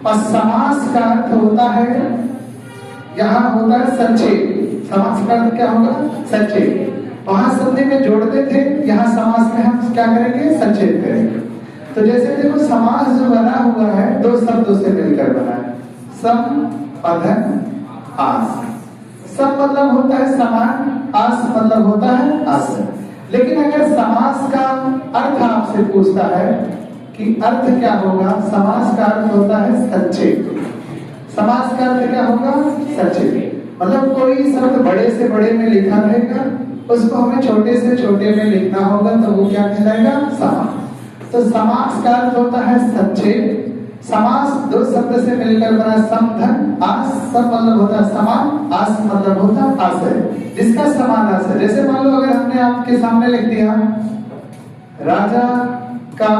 और समास का अर्थ होता है, यहाँ होता है संक्षेप। समास का अर्थ क्या होगा? संक्षेप। वहां संधि में जोड़ते थे, यहाँ समास में हम क्या करेंगे? संक्षेप करेंगे। तो जैसे देखो समास जो बना हुआ है दो शब्दों से मिलकर बना है, सम पधन आस। सम मतलब होता है समान, आस मतलब होता है आश्रय। लेकिन अगर समास का अर्थ आपसे पूछता है कि अर्थ क्या होगा, समास का अर्थ होता है संक्षेप। समास का अर्थ क्या होगा? संक्षेप। मतलब कोई शब्द बड़े से बड़े में लिखा रहेगा, उसको हमें छोटे से छोटे में लिखना होगा, तो वो क्या कहलाएगा? समास। तो समास का अर्थ होता है संक्षेप। समास दो शब्द से मिलकर बना समधन आस। सम मतलब होता है समान, आस मतलब होता है आश्रय, जिसका समान आश्रय। जैसे मान लो अगर हमने आपके सामने लिख दिया राजा का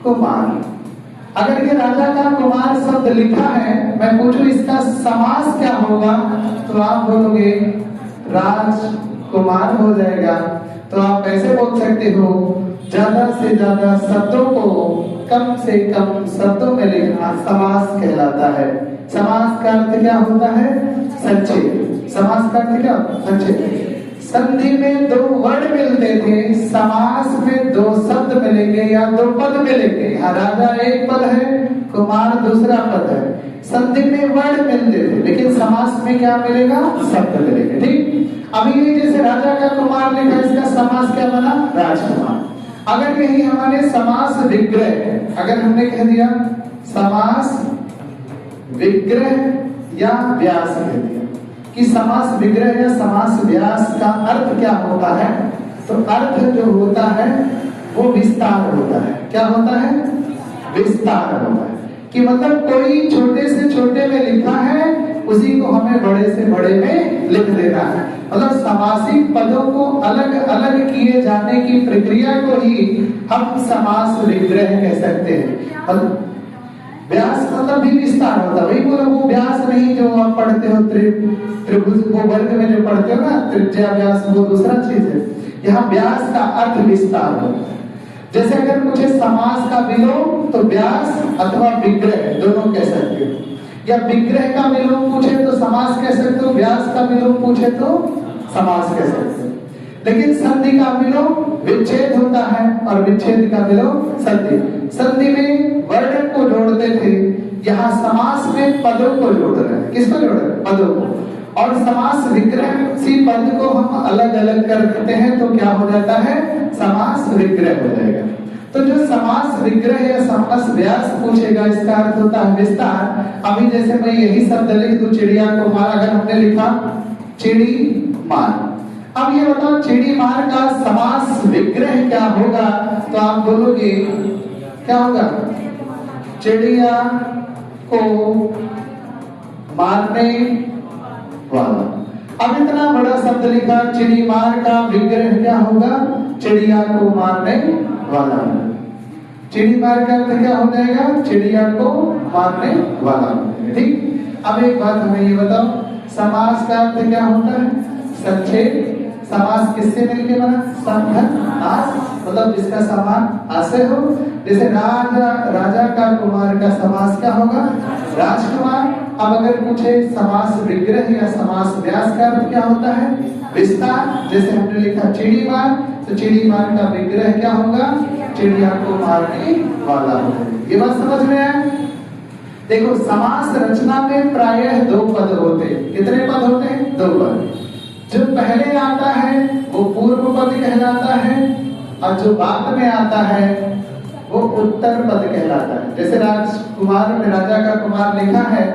कुमार, अगर ये राजा का कुमार शब्द लिखा है, मैं पूछूं इसका समास क्या होगा, तो आप बोलोगे राजकुमार हो जाएगा। तो आप ऐसे बोल सकते हो, ज्यादा से ज्यादा शब्दों को कम से कम शब्दों में लिखना समास कहलाता है। समास का अर्थ क्या होता है? संक्षेप। समास का अर्थ क्या? संक्षेप। संधि में दो वर्ड मिलते थे, समास में दो शब्द मिलेंगे या दो पद मिलेंगे। यहाँ राजा एक पद है, कुमार दूसरा पद है। संधि में वर्ड मिलते थे, लेकिन समास में क्या मिलेगा? शब्द मिलेंगे। ठीक। अभी ये जैसे राजा का कुमार लिखा, इसका समास क्या बना? राजकुमार। अगर यही हमारे समास विग्रह, अगर हमने कह दिया समास विग्रह या व्यास कह दिया कि समास विग्रह या समास व्यास का अर्थ क्या होता है, तो अर्थ जो होता है वो विस्तार होता है। क्या होता है? विस्तार होता है। कि मतलब कोई छोटे से छोटे में लिखा है, उसी को हमें बड़े से बड़े में लिख देना है। मतलब समासिक पदों को अलग अलग किए जाने की प्रक्रिया को ही हम समास विग्रह कह सकते हैं। व्यास मतलब भी विस्तार होता है। वही बोला, वो व्यास नहीं जो आप पढ़ते हो त्रिभुज को वर्ग में जो पढ़ते हो ना, त्रिज्या व्यास, वो दूसरा चीज है। यहाँ व्यास का अर्थ विस्तार होता है। जैसे अगर पूछे समास का विलोम, तो व्यास अथवा विग्रह दोनों कह सकते हो, या विग्रह का विलोम पूछे तो समास कह सकते हो, व्यास का विलोम पूछे तो समास कह सकते हो। लेकिन संधि का विलोम विच्छेद होता है और विच्छेद का विलोम संधि। संधि में वर्ण को जोड़ते थे, यहाँ समास में पदों को जोड़ रहे हैं। किसको जोड़ रहे हैं? पदों को। और समास विग्रह सी पद को हम अलग अलग कर देते हैं, तो क्या हो जाता है? समास विग्रह हो जाएगा। तो जो समास विग्रह या समास व्यास पूछेगा, इसका अर्थ होता है विस्तार। अभी जैसे मैं यही शब्द लिख दूं चिड़िया को मार, अगर हमने लिखा चिड़ी मार, अब ये बताओ चिड़ी मार का समास विग्रह क्या होगा, तो आप बोलोगे क्या होगा? चिड़िया को मारने वाला। अब इतना बड़ा शब्द लिखा, चिड़ी मार का विग्रह क्या होगा? चिड़िया को मारने वाला। चिड़ी मार का अर्थ क्या हो जाएगा? चिड़िया को मारने वाला। ठीक। अब एक बात हमें ये बताओ, समास का अर्थ क्या होता है? संक्षेप। समास किससे मिलके बना? समधन आस, मतलब जिसका समान आश्रय हो। जैसे राजा का कुमार का समास क्या होगा? राजकुमार। अब अगर पूछे समास विग्रह या समास व्यास का अर्थ क्या होता है? विस्तार। जैसे हमने लिखा चिड़ी मार, तो चिड़ी मार का विग्रह क्या होगा? चिड़िया को मारने वाला होगा। ये बात समझ में आया? देखो समास रचना में प्रायः दो पद होते हैं। कितने पद होते हैं? दो पद। जो पहले आता है वो पूर्व पद कहलाता है, और जो बाद में आता है वो उत्तर पद कहलाता है। जैसे राजकुमार में राजा का कुमार लिखा है,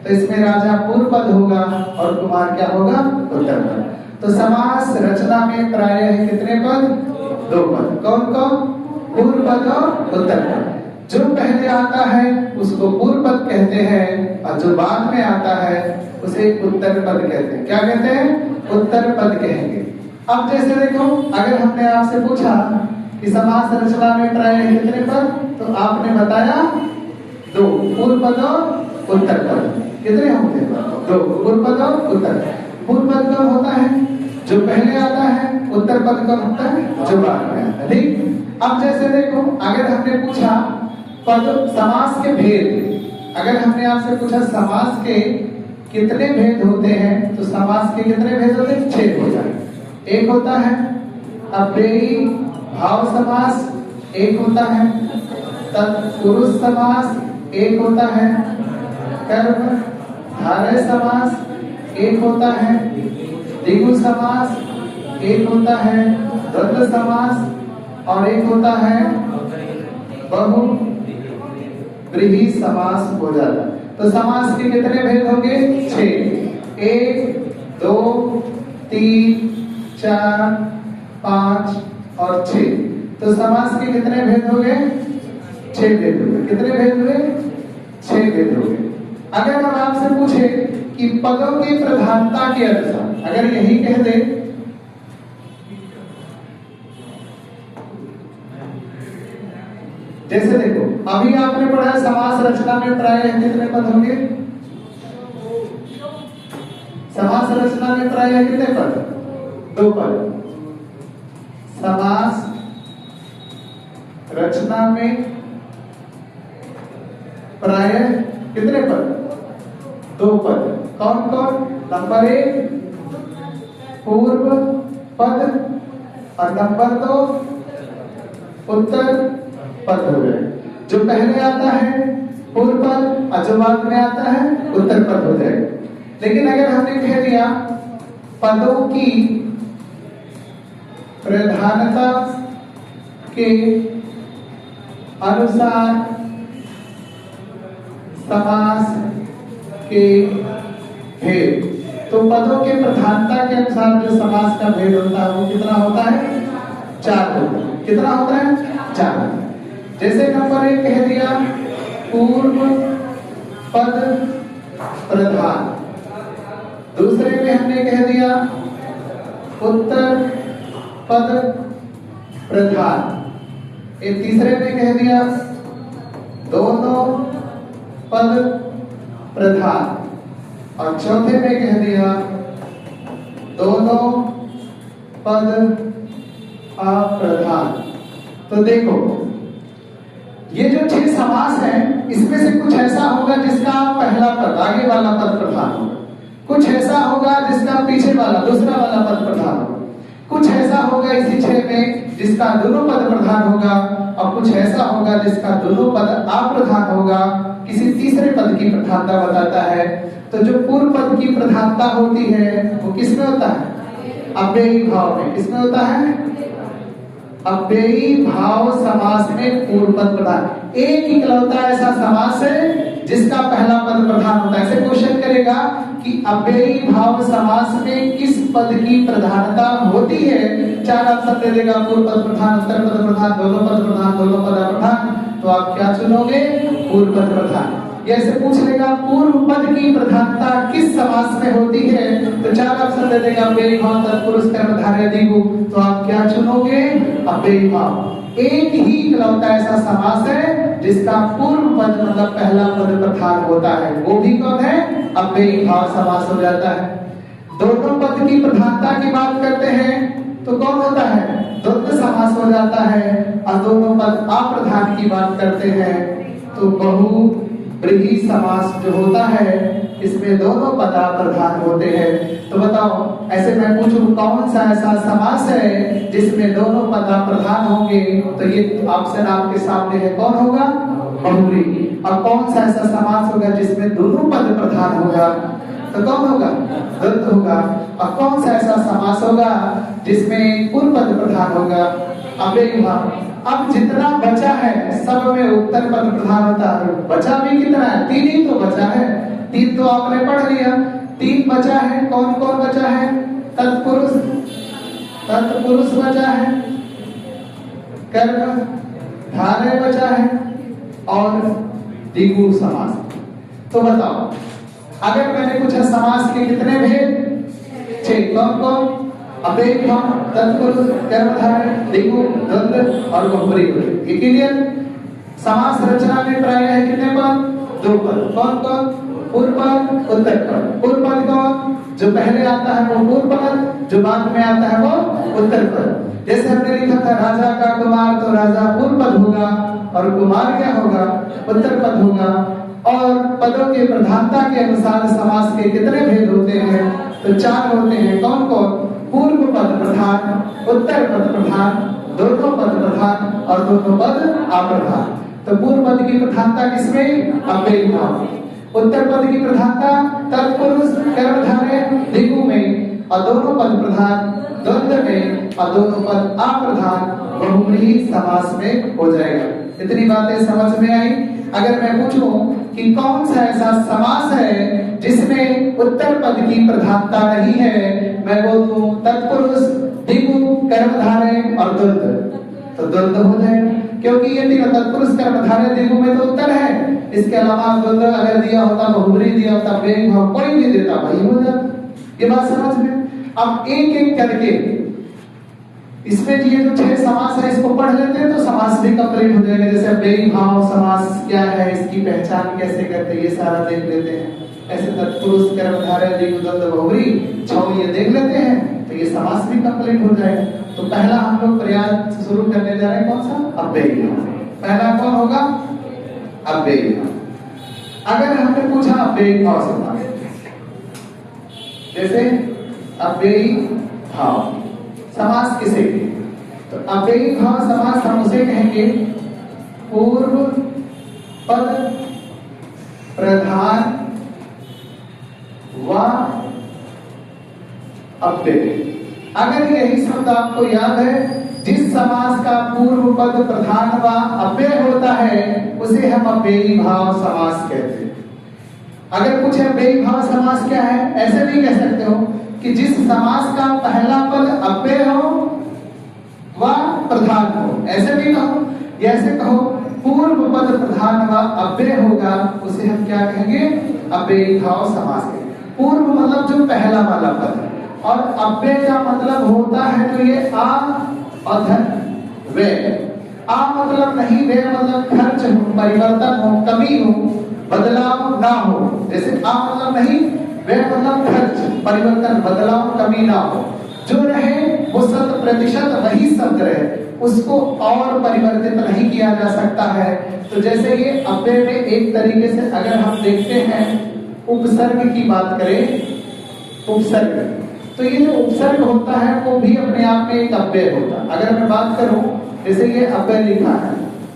तो इसमें राजा पूर्व पद होगा और कुमार क्या होगा? उत्तर पद। तो समास रचना में प्रायः कितने पद? दो पद। कौन कौन? पूर्व पद और उत्तर पद। जो पहले आता है उसको पूर्व पद कहते हैं, और जो बाद में आता है उसे उत्तर पद कहते हैं। क्या कहते हैं? उत्तर पद कहेंगे। अब जैसे देखो, अगर हमने आपसे पूछा कि समास रचना में प्रायः कितने पद, तो आपने बताया दो, पूर्व पद और उत्तर पद। कितने होते हैं? दो, पूर्व पद और उत्तर। पूर्व पद कब होता है? जो पहले आता है। उत्तर पद कब होता है? जो बाद में आता है। ठीक। अब जैसे देखो, अगर हमने पूछा पद समास के भेद, अगर हमने आपसे पूछा समास के कितने भेद होते हैं, तो समास के कितने भेद होते हैं? 6 हो जाए। एक होता है अव्ययी भाव समास, एक होता है तत्पुरुष समास, एक होता है कर्मधारय समास, एक होता है द्विगु समास, एक होता है द्वंद्व समास और एक होता है बहुव्रीहि समास हो जाता है। तो समास के कितने भेद होंगे? 6। 1, 2, 3, 4, 5 और 6। तो समास के कितने भेद हो गए? 6 भेद हो गए। कितने भेद हुए? 6 भेद हो गए। अगर हम आपसे पूछे कि पदों की प्रधानता के अनुसार, अगर यही कह दे जैसे देखो अभी आपने पढ़ा समास रचना में प्रायः कितने पद होंगे? समास रचना में प्रायः कितने पद? 2 पद। समास रचना में प्रायः कितने पद? 2 पद। कौन कौन? नंबर 1 पूर्व पद और नंबर 2 उत्तर पद हो गए। जो पहले आता है पूर्व पद और जो बाद में आता है उत्तर पद हो जाएगा। लेकिन अगर हमने कह दिया पदों की प्रधानता के अनुसार समास के भेद, तो पदों के प्रधानता के अनुसार जो समास का भेद होता है वो कितना होता है? 4 होता है। कितना होता है? 4। जैसे नंबर 1 कह दिया पूर्व पद प्रधान, दूसरे में हमने कह दिया उत्तर पद प्रधान, एक तीसरे में कह दिया दोनों पद प्रधान और चौथे में कह दिया दोनों पद अप्रधान। तो देखो ये जो 6 समास है इसमें से कुछ ऐसा होगा जिसका पहला पद आगे वाला पद प्रधान होगा, कुछ ऐसा होगा जिसका पीछे वाला दूसरा वाला पद प्रधान होगा, कुछ ऐसा होगा इसी 6 में जिसका दोनों पद प्रधान होगा और कुछ ऐसा होगा जिसका दोनों पद अप्रधान होगा। किसी तीसरे पद की प्रधानता बताता है। तो जो पूर्व पद की प्रधानता होती है वो किसमें होता है? अव्ययी भाव में। किसमें होता है? अव्ययी भाव समास में पूर्व पद प्रधान। एक इकलौता ऐसा समास है जिसका पहला पद प्रधान होता है। ऐसे क्वेश्चन करेगा कि अव्ययी भाव समास में किस पद की प्रधानता होती है? 4 ऑप्शन दे देगा, पूर्व पद प्रधान, उत्तर पद प्रधान, दोनों पद प्रधान, दोनों पद अप्रधान। तो आप क्या चुनोगे? पूर्व पद प्रधान। ऐसे पूछ लेगा पूर्व पद की प्रधानता किस समास में होती है? तो 4 ऑप्शन दे देगा, अव्ययी भाव, तत्पुरुष, कर्मधारय, द्विगु। तो आप क्या चुनोगे? अव्ययी भाव। एक ही इकलौता ऐसा समास है जिसका पूर्व पद मतलब पहला पद प्रधान होता है, वो भी कौन है? अव्ययी भाव समास हो जाता है। दोनों पद की प्रधानता की बात करते हैं तो कौन होता है? द्वंद्व समास हो जाता है। और दोनों पद अप्रधान की बात करते हैं तो बहुव्रीहि समास जो होता है इसमें दोनों पद अप्रधान होते हैं। तो बताओ ऐसे मैं पूछूं कौन सा ऐसा समास है जिसमें दोनों पद अप्रधान होंगे? तो ये ऑप्शन आपके सामने है, कौन होगा? बहुव्रीहि। और कौन सा ऐसा समास होगा जिसमें दोनों पद प्रधान होगा? तो कौन होगा? द्वंद्व होगा। और कौन सा ऐसा समास होगा जिसमें पूर्व पद प्रधान होगा? अव्ययी भाव। अब जितना बचा है सब में उत्तर पद प्रधान होता है। बचा भी कितना है? 3 ही तो बचा है। 3 तो आपने पढ़ लिया। 3 बचा है। कौन कौन बचा है? तत्पुरुष, तत्पुरुष बचा है, कर्मधारय बचा है और द्विगु समास। तो बताओ अगर मैंने पूछा समास के कितने भेद? 6। कौन कौन? अव्ययी भाव, तत्पुरुष, कर्मधारय, द्विगु, द्वंद्व और बहुव्रीहि। ये क्लियर? समास रचना में प्रायः है कितने पद? 2 पद। कौन कौन? पूर्व पद, उत्तर पद। पूर्व पद कौन? जो पहले आता है वो पूर्व पद, जो बाद में आता है वो उत्तर पद। जैसे हमने लिखा था राजा का कुमार, तो राजा पूर्व पद होगा और कुमार क्या होगा? उत्तर पद होगा। और पदों के प्रधानता के अनुसार समास के कितने भेद होते हैं? तो 4 होते हैं। कौन कौन? पूर्व पद प्रधान, उत्तर पद प्रधान, दोनों पद प्रधान और दोनों पद अप्रधान। तो पूर्व पद की प्रधानता किसमें? अव्ययी भाव। उत्तर पद की प्रधानता तत्पुरुष कर्मधारय द्विगु में और दोनों पद प्रधान द्वंद्व में और दोनों पद अप्रधान बहुव्रीहि समास में हो जाएगा। इतनी बातें समझ में आई। अगर मैं पूछूं कि कौन सा ऐसा समास है जिसमें उत्तर पद की प्रधानता नहीं है, मैं बोल दूं तत्पुरुष द्विगु कर्मधारय और द्वंद्व, तो द्वंद्व हो जाएगा। क्योंकि ये तीनों तत्पुरुष कर्मधारय द्विगु में तो उत्तर है, इसके अलावा द्वंद्व अगर दिया होता, बहुव्रीहि दिया होता, व्यय भाव कोई भी देता वही हो जाता। ये बात समझ में। अब एक एक करके इसमें ये जो 6 समास है इसको पढ़ लेते हैं तो समास भी कंप्लीट हो जाएगा। जैसे व्यय भाव समास क्या है, इसकी पहचान कैसे करते हैं, ये सारा देख लेते हैं। ऐसे तत्पुरुष कर्मधारय द्विगु द्वंद्व बहुव्रीहि 6 ये देख लेते हैं तो ये समास भी कंप्लीट हो जाएगा। तो पहला हम लोग प्रयास शुरू करने जा रहे हैं, कौन सा? अव्ययी भाव। पहला कौन होगा? अव्ययी भाव। अगर हमने पूछा अव्ययी भाव समास, जैसे अव्ययी भाव समास किसे कहेंगे? तो अव्ययी भाव समास हम उसे कहेंगे पूर्व पद प्रधान व अव्यय। अगर यही शब्द आपको याद है, जिस समास का पूर्व पद प्रधान व अव्यय होता है उसे हम अव्ययी भाव समास कहते हैं। अगर पूछे अव्ययी भाव समास क्या है, ऐसे भी कह सकते हो कि जिस समास का पहला पद अव्यय हो व प्रधान हो, ऐसे भी कहो। ऐसे कहो पूर्व पद प्रधान व अव्यय होगा उसे हम क्या कहेंगे? अव्ययी भाव समास कहेंगे। पूर्व मतलब जो पहला वाला पद है और अव्यय का मतलब होता है तो ये आ और धन वे। आ मतलब नहीं, वे मतलब खर्च हो, परिवर्तन हो, कमी हो, बदलाव ना हो। जैसे आ मतलब नहीं, वे मतलब खर्च, परिवर्तन, बदलाव, कमी ना हो। जो रहे वो 100% वही शब्द रहे, उसको और परिवर्तित नहीं किया जा सकता है। तो जैसे ये अव्यय में एक तरीके से अगर हम देखते हैं उपसर्ग की बात करें, उपसर्ग, तो ये जो उपसर्ग होता है वो भी अपने आप में एक अव्यय होता है। अगर मैं बात करूं जैसे ये अव्यय लिखा है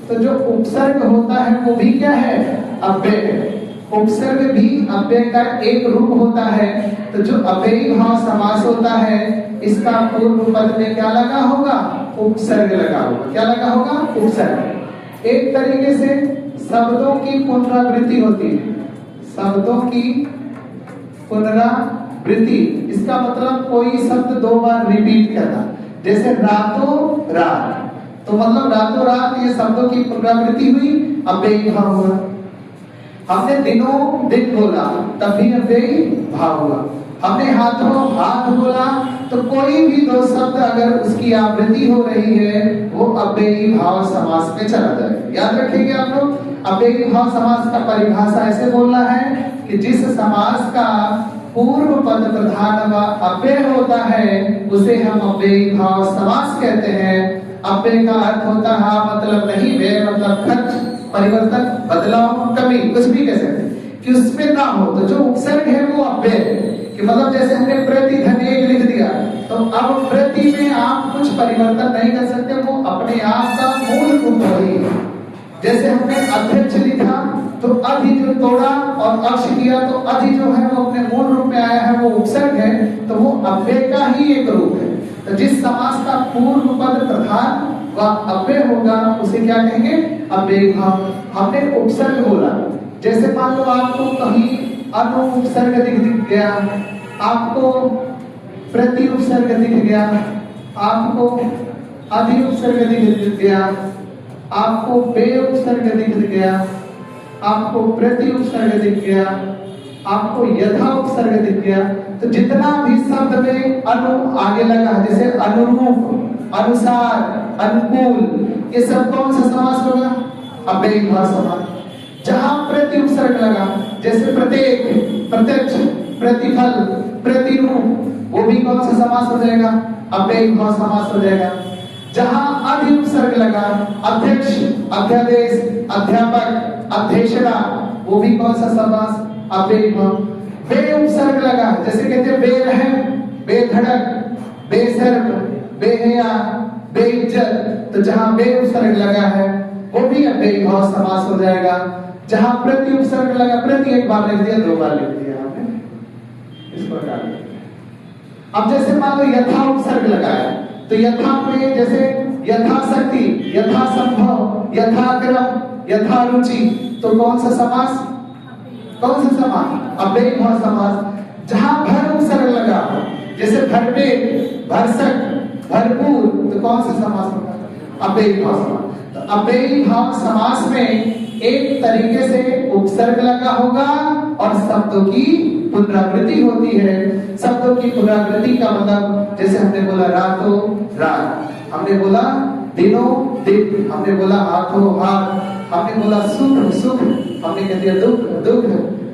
तो जो उपसर्ग होता है वो भी क्या है? अव्यय है। उपसर्ग भी अव्यय का एक रूप होता है। तो जो अव्ययी भाव समास होता है इसका पूर्व पद में क्या लगा होगा? उपसर्ग लगा होगा। क्या लगा होगा? उपसर्ग। एक तरीके से शब्दों की पुनरावृत्ति होती है, शब्दों की पुनरावृत्ति। इसका मतलब कोई शब्द 2 बार रिपीट करना। जैसे रातों रात, तो मतलब रातों रात ये शब्दों की पुनरावृत्ति हुई, अव्ययी भाव हुआ। हमने दिनों दिन बोला तब भी अव्ययी भाव हुआ। हमने हाथों हाथ बोला तो कोई भी 2 शब्द अगर उसकी आवृत्ति हो रही है वो अव्ययी भाव समास में चला जाएगा। याद रखेंगे आप लोग, अव्ययी भाव समास का परिभाषा ऐसे बोलना है कि जिस समास का पूर्व पद प्रधान व अव्यय होता है उसे हम अव्ययी भाव समास कहते हैं। अव्यय का अर्थ होता है मतलब नहीं, व्यय मतलब खर्च, परिवर्तन, बदलाव, कमी, कुछ भी कह सकते हैं कि उसमें ना हो। तो जो उपसर्ग है वो अव्यय है कि मतलब जैसे हमने प्रति धन 1 लिख दिया तो अब प्रति में आप कुछ परिवर्तन नहीं कर सकते, वो अपने आप का मूल रूप वही है। जैसे हमने अध्यक्ष लिखा तो अधि जो तोड़ा और अक्ष किया तो अधि जो है वो अपने मूल रूप में आया है, वो उपसर्ग है, तो वो अव्यय का ही एक रूप है। तो जिस समास का पूर्व पद प्रधान व अव्यय होगा उसे क्या कहेंगे? अव्ययी भाव। हमने उपसर्ग बोला, जैसे मान लो आपको कहीं अनु उपसर्ग दिख गया, आपको प्रति उपसर्ग दिख गया, आपको अधि उपसर्ग दिख गया, आपको बे उपसर्ग दिख गया, आपको प्रति उपसर्ग दिख गया, आपको यथा उपसर्ग दिख गया। तो जितना भी शब्द में अनु आगे लगा, जैसे अनुरूप, अनुसार, अनुकूल, ये सब कौन सा समास होगा? अव्ययी भाव समास। जहां प्रति उपसर्ग लगा, जैसे प्रत्येक, प्रत्यक्ष, प्रतिफल, प्रतिरूप, वो भी कौन सा समास हो जाएगा? अव्ययी भाव समास हो जाएगा। जहां अधि उपसर्ग लगा, अध्यक्ष, अध्यादेश, अध्यापक, अध्यक्षता, वो भी कौन सा समास? अव्ययी भाव। बे उपसर्ग लगा है, जैसे कहते हैं बेरहम, बेधड़क, बेशर्म, बेहया, बेइज्जत, तो जहां बे उपसर्ग लगा है वो भी अव्ययी भाव समास हो जाएगा। जहां प्रति उपसर्ग लगा, प्रति एक बार लिख दिया, 2 बार लिख दिया आपने, इस प्रकार। अब जैसे मान लो यथा उपसर्ग लगा है, तो यथा पे जैसे यथाशक्ति, यथासंभव, यथाक्रम, यथा रुचि, तो कौन सा समास? कौन सा समास? अव्ययी भाव समास। जहां भर उपसर्ग लगा, जैसे भरपेट, भरसक, भरपूर, तो कौन सा समास होगा? अव्ययी भाव समास। तो अव्ययी भाव समास में एक तरीके से उपसर्ग लगा होगा और शब्दों की पुनरावृत्ति होती है। शब्दों की पुनरावृत्ति का मतलब, जैसे हमने बोला रातों रात, हमने बोला दिनों दिन, हमने बोला हाथों हाथ, हमने बोला सुख सुख, हमने कह दिया दुख दुख,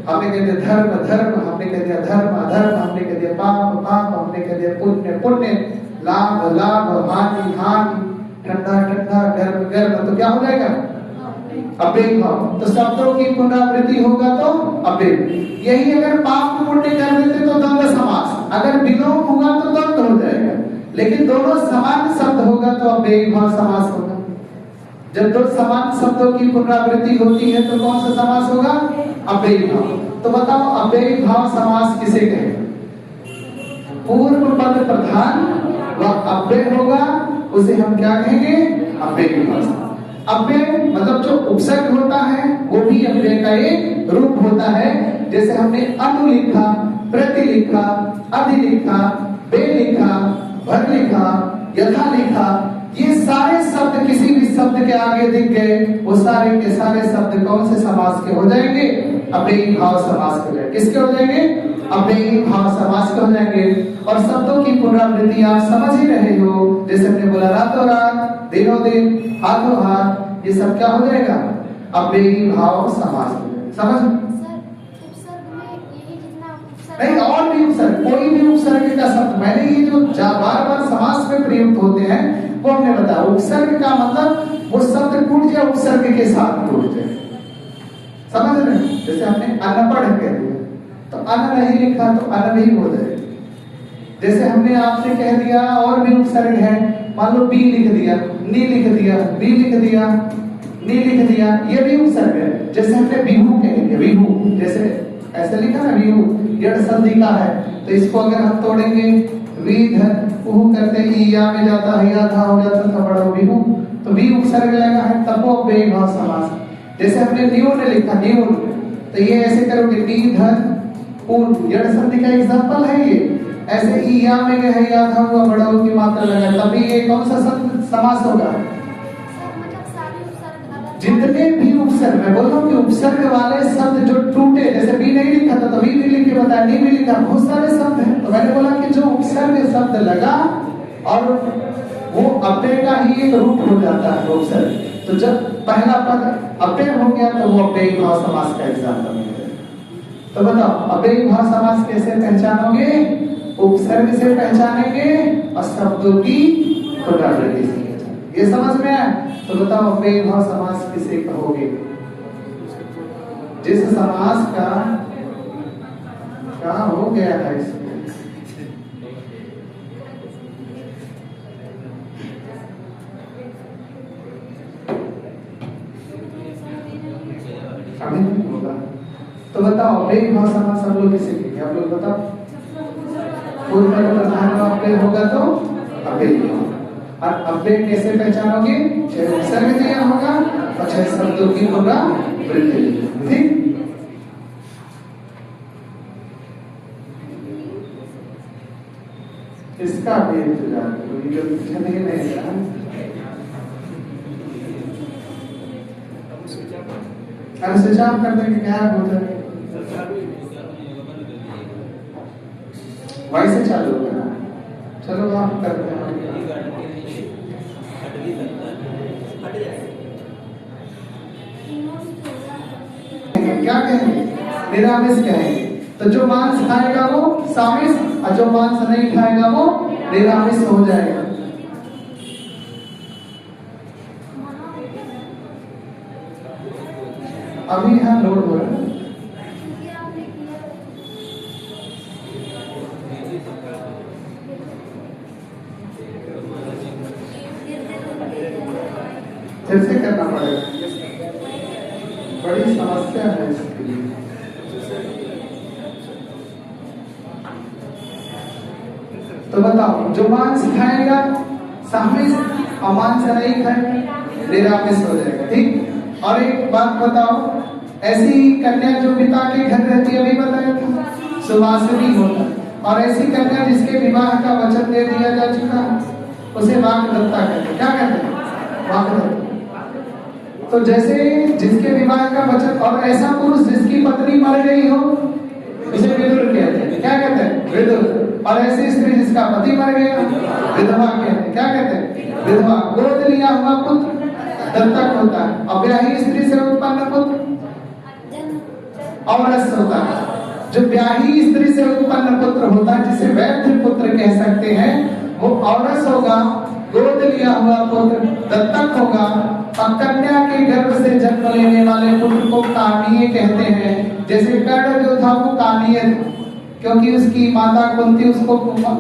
हमने कह दिया धर्म धर्म, हमने कह दिया धर्म अधर्म, हमने कह दिया पाप पाप, हमने कह दिया पुण्य पुण्य, लाभ लाभ, हानि हानि, ठंडा ठंडा, गर्म गर्म, तो क्या हो जाएगा? अव्ययी भाव। तो शब्दों की पुनरावृत्ति होगा तो अव्ययी। यही अगर पाप को पुण्य कर देते तो द्वंद्व समास, अगर विलोम हुआ तो द्वंद्व हो जाएगा, लेकिन दोनों समान शब्द होगा तो अव्ययी भाव समास होगा। जब दो समान शब्दों की पुनरावृत्ति होती है तो कौन सा समास होगा? अव्ययी भाव। तो बताओ अव्ययी भाव समास किसे कहें? पूर्व पद प्रधान व अव्यय होगा, उसे हम क्या कहेंगे? अव्ययी भाव। अव्यय मतलब जो उपसर्ग होता है वो भी अव्यय का एक रूप होता है। जैसे हमने अनु लिखा, प्रति लिखा, अधि लिखा, बे लिखा, भर लिखा, यथा लिखा, ये सारे शब्द किसी भी शब्द के आगे दिख गए, वो सारे के सारे शब्द कौन से समास के हो जाएंगे? अव्ययी भाव समास के हो जाएंगे। किसके हो जाएंगे? अव्ययी भाव समास के हो जाएंगे। और शब्दों की पुनरावृत्ति आप समझ ही रहे हो, जैसे हमने बोला रातों रात, दिनों दिन, हाथों हाथ, ये सब क्या हो जाएगा? अव्ययी भाव समास। समझ? नहीं, और भी उपसर्ग, कोई भी उपसर्ग का शब्द, मैंने ये जो बार बार समास में प्रयुक्त होते हैं वो हमने बताया। उपसर्ग का मतलब वो शब्द टूट जाए, उपसर्ग के साथ टूट जाए, समझ रहे? जैसे हमने अनपढ़ कह दिया तो अन नहीं लिखा तो अन नहीं हो जाए। जैसे हमने आपसे कह दिया और भी उपसर्ग है, मान लो बी लिख दिया, नी लिख दिया, बी लिख दिया, नी लिख दिया, ये भी उपसर्ग है। जैसे हमने बिहू कहेंगे, बिहू जैसे ऐसे लिखा ना, बिहू यड़ संधि का है, तो इसको अगर हम तोड़ेंगे विध उहु करते ही या में जाता है, या था हो जाता था बड़ा बिहू, तो भी उपसर्ग लगा है, तब वो अव्ययी भाव समास। जैसे हमने न्यून लिखा, न्यून, तो ये ऐसे करोगे नी धन पूर्ण, यड़ संधि का एग्जांपल है ये। ऐसे ही या में गए है, या था हुआ बड़ा की मात्रा लगा, तभी ये कौन सा समास होगा? जितने भी उपसर्ग, मैं बोल रहा हूँ कि उपसर्ग वाले शब्द जो टूटे, जैसे बी नहीं लिखा था तो बी भी लिख के बताया, नहीं भी लिखा, बहुत सारे शब्द हैं। तो मैंने बोला कि जो उपसर्ग शब्द लगा और वो अव्यय का ही एक रूप हो जाता है उपसर्ग। तो जब पहला पद अव्यय हो गया तो वो अव्ययी भाव समास का एग्जाम्पल है। तो बताओ अव्ययी भाव समास कैसे पहचानोगे? उपसर्ग से पहचानेंगे और शब्दों की पुनरावृत्ति से। ये समझ में आया? तो बताओ अव्ययी भाव समास किसे कहोगे? जिस समास का क्या हो गया है इसमें होगा। तो बताओ अव्ययी भाव समास हम लोग किसे कहेंगे? आप लोग बताओ। पूर्व पद प्रधान अव्यय होगा तो अव्ययी भाव। और अव्यय कैसे पहचानोगे? चाहे उपसर्ग दिया होगा और चाहे शब्दों की पुनरावृत्ति। ठीक, इसका भी इंतजार करो, ये जो नहीं रहेगा। अरे स्विच ऑफ कर देंगे, क्या हो जाएगा? वैसे चालू होगा। चलो आप करते हैं। क्या कहेंगे? निरामिष कहेंगे। तो जो मांस खाएगा वो सामिष, और जो मांस नहीं खाएगा वो निरामिष हो जाएगा। अभी यहाँ लोड हो रहा है। फिर से करना पड़ेगा, बड़ी समस्या है इसके लिए। तो बताओ, जो मांस खाएगा सामने और मांस नहीं खाएगा निरामिष हो जाएगा, ठीक। और एक बात बताओ, ऐसी कन्या जो पिता के घर रहती है, अभी बताया था, सुवासिनी होता, और ऐसी कन्या जिसके विवाह का वचन दे दिया जा चुका है, उसे वाग्दत्ता कहते हैं। क्या कहते हैं? वाग्दत्ता। तो जैसे जिसके विवाह का वचन, और ऐसा पुरुष जिसकी पत्नी मर गई हो, उसे विदुर कहते हैं। क्या कहते हैं? विदुर। और ऐसी स्त्री जिसका पति मर गया, विधवा कहते हैं। क्या कहते हैं? विधवा। गोद लिया हुआ पुत्र दत्तक होता है, और ब्याही स्त्री से उत्पन्न पुत्र औरस होता है। जो ब्याही स्त्री से उत्पन्न पुत्र होता है, जिसे वैध पुत्र कह सकते हैं, वो औरस होगा, गोद लिया हुआ पुत्र दत्तक होगा, और कन्या के गर्भ से जन्म लेने वाले पुत्र को कानीय कहते हैं। जैसे कर्ण जो था वो कानीय, क्योंकि उसकी माता कुंती उसको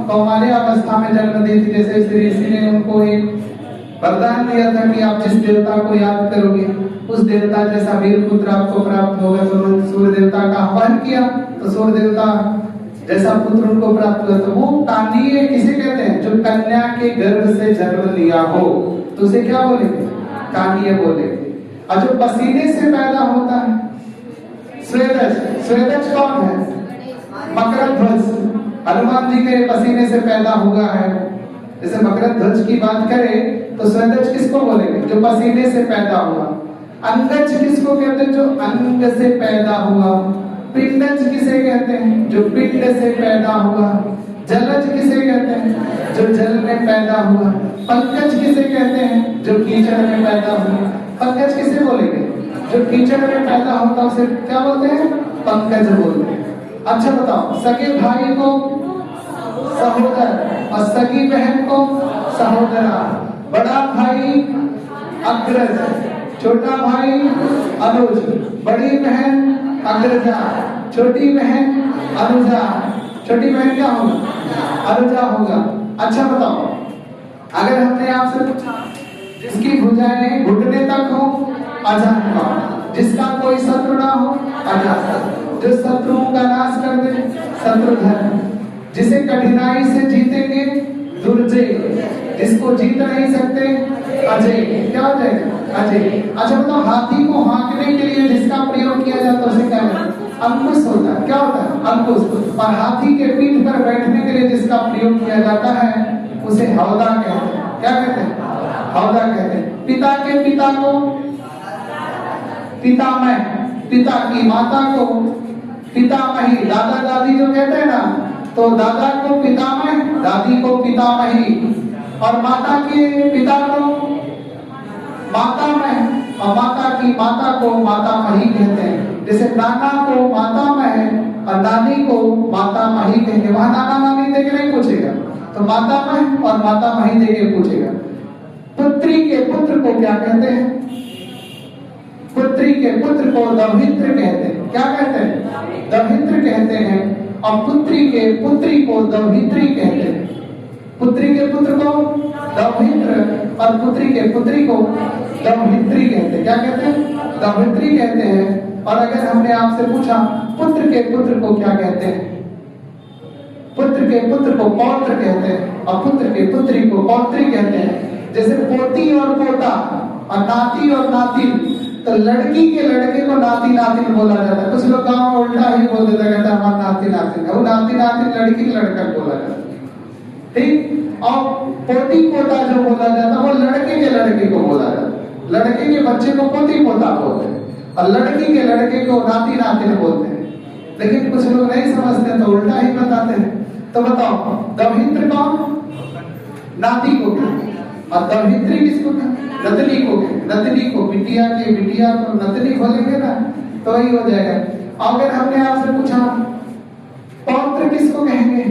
कौमार्यावस्था में जन्म दी थी। जैसे श्री ऋषि ने उनको एक वरदान दिया था कि आप जिस देवता को याद करोगे उस देवता जैसा वीर पुत्र आपको प्राप्त होगा। तो उन्होंने सूर्य देवता का आह्वान किया, तो सूर्य देवता जैसा पुत्र उनको प्राप्त हुआ। तो वो कानीय किसे कहते हैं? जो कन्या के गर्भ से जन्म लिया हो, तो उसे क्या बोलेंगे? कानीय बोलेंगे। और जो पसीने से पैदा होता है, स्वेदज। स्वेदज कौन है? मकर ध्वज। हनुमान जी के पसीने से पैदा हुआ है। जैसे मकर ध्वज की बात करें तो स्वेदज किसको बोलेंगे? जो पसीने से पैदा हुआ। अंगज किसको कहते हैं? जो अंग से पैदा हुआ। पिंडज किसे कहते हैं? जो पिंड से पैदा हुआ। जलज किसे कहते हैं? जो जल में पैदा हुआ। पंकज किसे कहते हैं? जो कीचड़ में पैदा हुआ। पंकज किसे बोलेंगे? जो कीचड़ में पैदा होता है उसे क्या बोलते हैं? पंकज बोलते हैं। अच्छा बताओ, सगे भाई को सहोदर और सगी बहन को सहोदरा। बड़ा भाई अग्रज, छोटा भाई अनुज, बड़ी बहन अग्रजा, छोटी बहन अनुजा। छोटी बहन क्या होगा? अनुजा होगा। अच्छा बताओ, अगर हमने आपसे पूछा जिसकी भुजाएं घुटने तक हो अजानता, जिसका कोई शत्रु ना हो अजात, जो शत्रुओं का नाश कर दे शत्रुघ्न, जिसे कठिनाई से जीतेंगे दुर्जय, जिसको जीत नहीं सकते अजय। क्या हो जाएगा? अजय। अच्छा बताओ, हाथी को हाँकने के लिए जिसका प्रयोग किया जाता है उसे क्या कहते हैं? अंकुश होता है। क्या होता है? अंकुश। और हाथी के पीठ पर बैठने के लिए जिसका प्रयोग किया जाता है उसे हौदा कहते हैं। क्या कहते हैं? हौदा कहते हैं। पिता के पिता को पितामह, पिता की माता को पितामही। दादा दादी जो कहते हैं ना, तो दादा को पितामह, दादी को पितामही, और माता के पिता को मातामह, और माता की माता को मातामही कहते हैं। जैसे नाना को मातामह और नानी को मातामही कहेंगे। वहां नाना नानी देके नहीं पूछेगा, तो मातामह और मातामही देके पूछेगा। पुत्री के पुत्र को क्या कहते हैं? पुत्री के पुत्र को दौहित्र कहते हैं। क्या कहते हैं? दौहित्र कहते हैं। और पुत्री के पुत्री को दौहित्री कहते हैं। पुत्री के पुत्र को दौहित्र और पुत्री के पुत्री को दौहित्री कहते हैं। क्या कहते हैं? दौहित्री कहते हैं। और अगर हमने आपसे पूछा पुत्र के पुत्र को क्या कहते हैं? पुत्र के पुत्र को पौत्र कहते हैं, और पुत्र के पुत्री को पौत्री कहते हैं। जैसे पोती और पोता, और नाती और नातिन, तो लड़की के लड़के को नाती नातिन बोला जाता है। कुछ लोग गांव में उल्टा ही बोल देता, कहता है हमारा नाती नातिन है। वो नाती नातिन लड़की के लड़का बोला जाता है, ठीक। और पोती पोता जो बोला जाता है वो लड़के के लड़के को बोला जाता है। लड़के के बच्चे को पोती पोता बोलते हैं, और लड़की के लड़के को नाती नातिन बोलते हैं। लेकिन कुछ लोग नहीं समझते तो उल्टा ही बताते हैं। तो बताओ, दौहित्र कौन? नाती को कहते हैं, और दौहित्री किसको कहते हैं? नतनी को कहते हैं। नतनी को बिटिया के बिटिया को नतनी बोलेंगे ना, तो वही हो जाएगा। अगर हमने आपसे पूछा पौत्र किसको कहेंगे?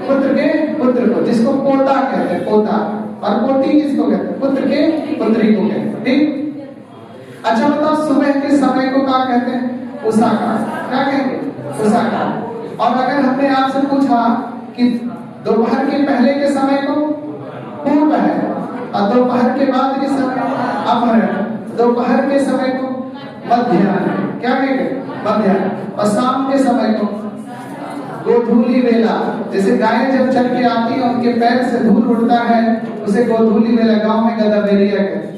पुत्र के पुत्र को, जिसको पोता कहते हैं, पोता। और पोती किसको कहते हैं? पुत्र के पुत्री को कहते हैं, ठीक। अच्छा बताओ, सुबह के समय को क्या कहते हैं? उषा काल। क्या कहेंगे? उषा काल। और अगर हमने आपसे पूछा कि दोपहर के पहले के समय को पूर्व है, और दोपहर के बाद के समय अपहरण, दोपहर के समय को मध्याह्न, क्या कहेंगे मध्याह्न, और शाम के समय को गोधूली वेला। जैसे गाय जब चल के आती है उनके पैर से धूल उड़ता है, उसे गोधूली वेला, गांव में गदावेरिया कहते,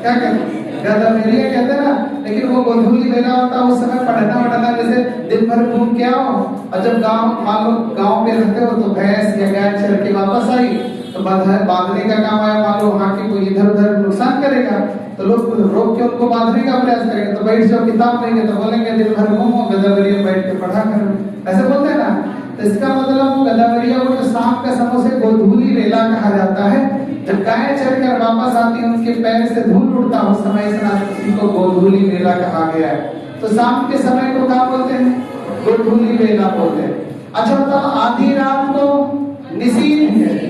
क्या कहते गदावेरिया कहते हैं ना, लेकिन वो गोधूली वेला होता है। उस समय पढ़ना जैसे दिन भर घूम के आओ, और जब गांव मान लो गांव में रहते हो तो भैंस या गाय चल के वापस आई तो बांधने का काम आया, मान लो वहां के कोई इधर उधर नुकसान करेगा तो लोग रोक के उनको बांधने का प्रयास करेंगे। तो बैठ जाओ, किताब लेंगे तो बोलेंगे दिन भर घूमो, गदावेरिया बैठ के पढ़ा करो, ऐसे बोलते हैं ना। तो इसका मतलब गदावेरिया को जो शाम का समय से गोधूली वेला कहा जाता है। जब गाय चलकर वापस आती है उनके पैर से धूल उड़ता उस समय इसी को गोधूली वेला कहा गया है। तो शाम के समय को क्या बोलते हैं, गोधूली वेला बोलते हैं। अच्छा बताओ, आधी रात को निशीथ,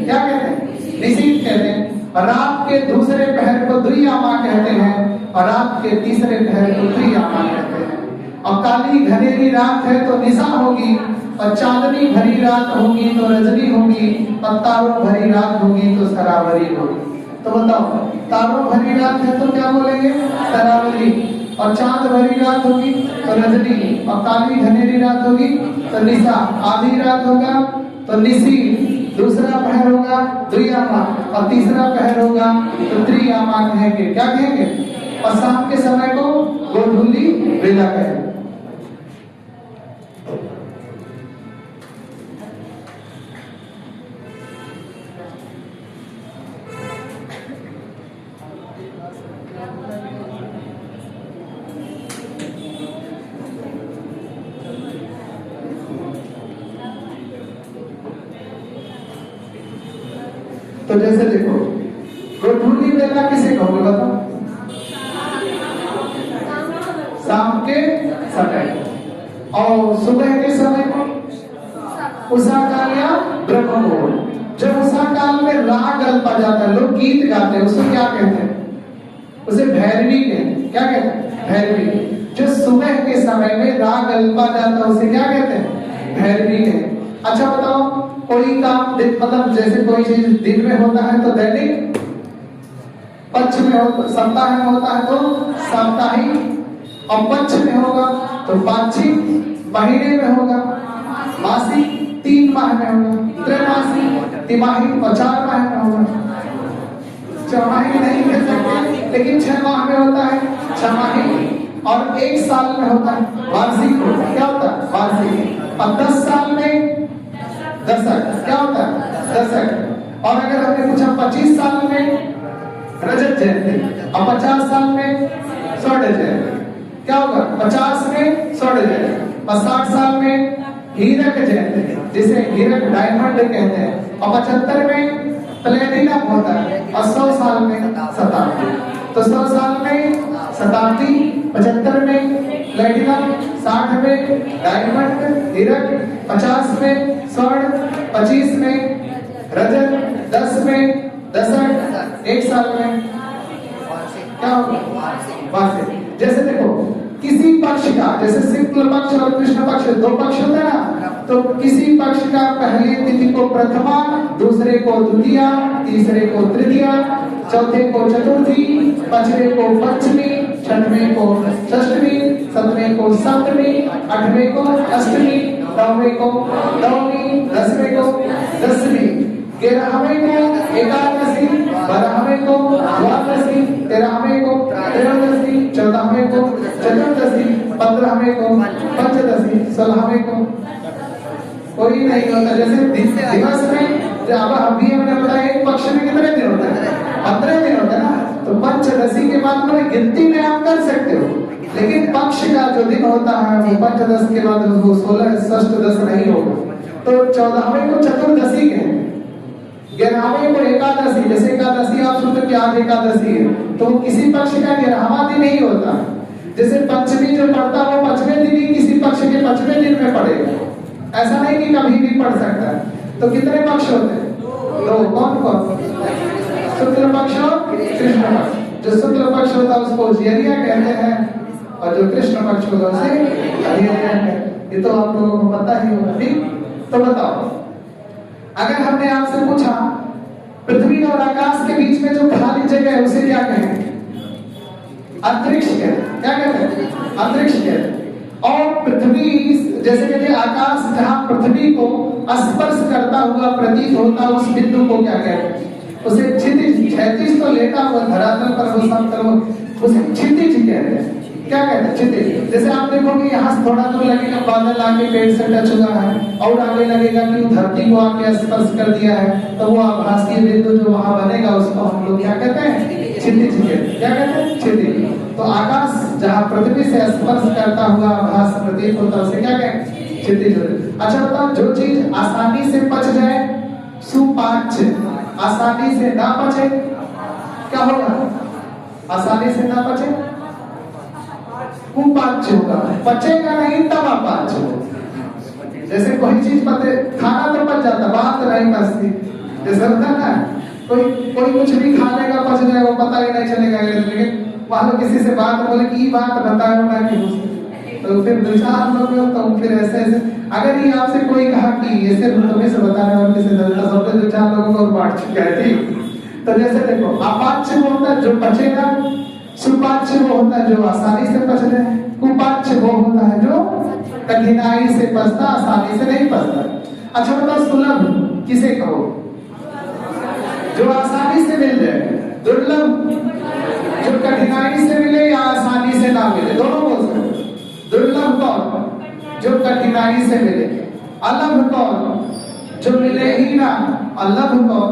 क्या कहते हैं निशीथ कहते हैं, और रात के दूसरे पहर को द्वियामा कहते हैं, और रात के तीसरे पहर को त्रियामा कहते हैं। और काली घनेरी रात है तो निशा होगी, और चांदनी भरी रात होगी तो रजनी होगी, और तारों भरी रात होगी तो सरावरी होगी। तो बताओ, तारों भरी रात है तो क्या बोलेंगे सरावरी, और चांद भरी रात होगी तो रजनी, और काली घनेरी रात होगी तो निशा, आधी रात होगा तो निशी, दूसरा पहर होगा द्वियामा, और तीसरा पहर होगा तो त्रियामा कहेंगे, क्या कहेंगे, और शाम के समय को गोधूली वेला कहेंगे। तो जैसे देखो, गोधूली वेला किसे कहोगे बताओ, शाम के समय, और सुबह के समय को उषा काल या ब्रह्म मुहूर्त। जब उषा काल में राग अल्पा जाता है, लोग गीत गाते हैं, उसे क्या कहते हैं, उसे भैरवी कहते हैं, क्या कहते हैं भैरवी। जो सुबह के समय में राग अल्पा जाता है उसे क्या कहते हैं भैरवी कहते हैं। अच्छा बताओ, कोई काम मतलब जैसे कोई चीज दिन में होता है तो दैनिक, पक्ष में हो, सप्ताह में होता है तो साप्ताहिक, और पक्ष में होगा तो पाक्षिक, महीने में होगा मासिक, 3 माह में होगा त्रैमासिक, तिमाही, और 4 माह में होगा। छमाही नहीं कह सकते, लेकिन 6 माह में होता है छमाही, और 1 साल में होता है वार्षिक। क्या होता है वार्षिक, और 10 साल में दशक, क्या होता है दशक। और अगर हमने पूछा 25 साल में रजत जयंती, और 50 साल में स्वर्ण जयंती, क्या होगा 50 में स्वर्ण जयंती, और 60 साल में हीरक जयंती, जिसे हीरक डायमंड कहते हैं, और 75 में प्लेटिनम होता है, और 100 साल में शताब्दी। तो 100 साल में शताब्दी, 75 में प्लेटिनम, 60 में डायमंड हीरक, 50 में स्वर्ण, 25 में रजत, 10 में दशक, 1 साल में क्या होगा वार्षिक। जैसे देखो, किसी पक्ष का, जैसे शुक्ल पक्ष और कृष्ण पक्ष 2 पक्ष होते हैं ना, तो किसी पक्ष का पहली तिथि को प्रथमा, दूसरे को द्वितीया, तीसरे को तृतीया, चौथे को चतुर्थी, पांचवें को पंचमी, छठवें को षष्ठवी, 7वें को सप्तमी, 8वें को अष्टमी, 9वें को नवमी, 10वें को दसवीं, 11वें को एकादशी, 12वें को द्वादशी, 13वें को त्रयोदशी, 14वें को चतुर्दशी, 15वें को पंचदशी, 16वें को कोई नहीं होता। जैसे दिवस में अब अभी हमने बताया एक पक्ष में कितने दिन होता है 15 दिन होता है ना, तो पंचदशी के बाद में गिनती में आप कर सकते हो, लेकिन पक्ष का जो दिन होता है वो पंचदश के बाद वो 16 षष्ठदश नहीं होगा। तो 14वें को चतुर्दशी के, 11वें को एकादशी, जैसे एकादशी आप सुनते कि आज एकादशी है, तो किसी पक्ष का 11वां दिन नहीं होता। जैसे पंचमी जो पड़ता है वो 5वें दिन ही किसी पक्ष के 5वें दिन में पड़ेगा, ऐसा नहीं कि कभी भी पढ़ सकता है। तो कितने पक्ष होते हैं 2, कौन कौन, शुक्ल पक्ष और कृष्ण पक्ष। जो शुक्ल पक्ष होता है उसको जियरिया कहते हैं, और जो कृष्ण पक्ष होता है उसे अधीरिया कहते हैं। ये तो आप लोगों को पता ही होगा। ठीक, तो बताओ, अगर हमने आपसे पूछा पृथ्वी और आकाश के बीच में जो खाली जगह है उसे क्या कहें? अंतरिक्ष कहते हैं। क्या कहते हैं? अंतरिक्ष कहते हैं। और पृथ्वी जैसे कहते हैं आकाश जहां पृथ्वी को स्पर्श करता हुआ प्रतीत होता है उस बिंदु को क्या कहते हैं? उसे क्षितिज। क्षैतिज तो लेटा हुआ धरातल पर वो समतल, उसे क्षितिज कहते हैं। क्या कहते हैं? क्षितिज। जैसे आप देखोगे यहाँ से थोड़ा दूर लगेगा बादल आके पेड़ से टच हुआ है और आगे लगेगा कि धरती को आके स्पर्श कर दिया है, तो वो आभासीय बिंदु जो वहां बनेगा उसको हम लोग क्या कहते हैं? क्षितिज कहते हैं। क्या कहते हैं? क्षितिज। तो आकाश जहां पृथ्वी से स्पर्श करता हुआ आभास प्रतीत होता है उसे क्या कहते हैं? क्षितिज। अच्छा बताओ, जो चीज आसानी से पच जाए सुपाच्य, आसानी से ना पचे क्या होगा? आसानी से ना पचे कुपाच्य होगा। पचेगा नहीं तब अपाच्य होगा। जैसे कोई चीज पते, खाना तो पच जाता, बात नहीं पचती। जैसे होता ना कोई कुछ भी खा लेगा पच जाएगा, वो पता ही नहीं चलेगा। लेकिन वहां किसी से बात बोले कि बात बताओ ना कि तो फिर दो चार लोग तो फिर ऐसे अगर ये आपसे कोई कहा कि ये सिर्फ तुम्हें से बताने वाले से दो चार लोगों को और बांट चुका है, ठीक। तो जैसे देखो अपाच्य वो होता है जो पचेगा, सुपाच्य वो होता है जो आसानी से पच जाए, कुपाच्य वो होता है जो कठिनाई से पचता, आसानी से नहीं पचता। अच्छा बताओ, सुलभ किसे कहो? जो आसानी से मिल जाए। दुर्लभ जो कठिनाई से मिले या आसानी से ना मिले, दोनों बोल सकते। दुर्लभ कौन? जो कठिनाई से मिले। अलभ कौन? जो मिले ही ना। अलभ कौन?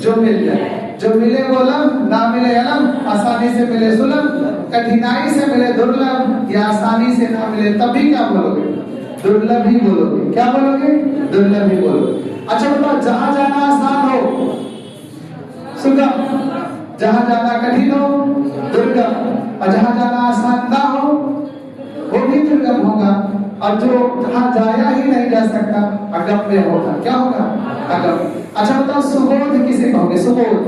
जो मिल जाए। जो मिले वो लभ, ना मिले अलभ, आसानी से मिले सुलभ, कठिनाई से मिले दुर्लभ, या आसानी से ना मिले तभी क्या बोलोगे? दुर्लभ ही बोलोगे। क्या बोलोगे? दुर्लभ ही बोलोगे। अच्छा बताओ, जहां जाना आसान हो सुगम, जहां जाना कठिन हो दुर्गम, और जहां जाना आसान ना हो वो भी दुर्गम होगा, और जो जहां जाया ही नहीं जा सकता अगम्य होगा। क्या होगा? अगम्य। अच्छा बताओ, सुबोध किसे कहोगे? सुबोध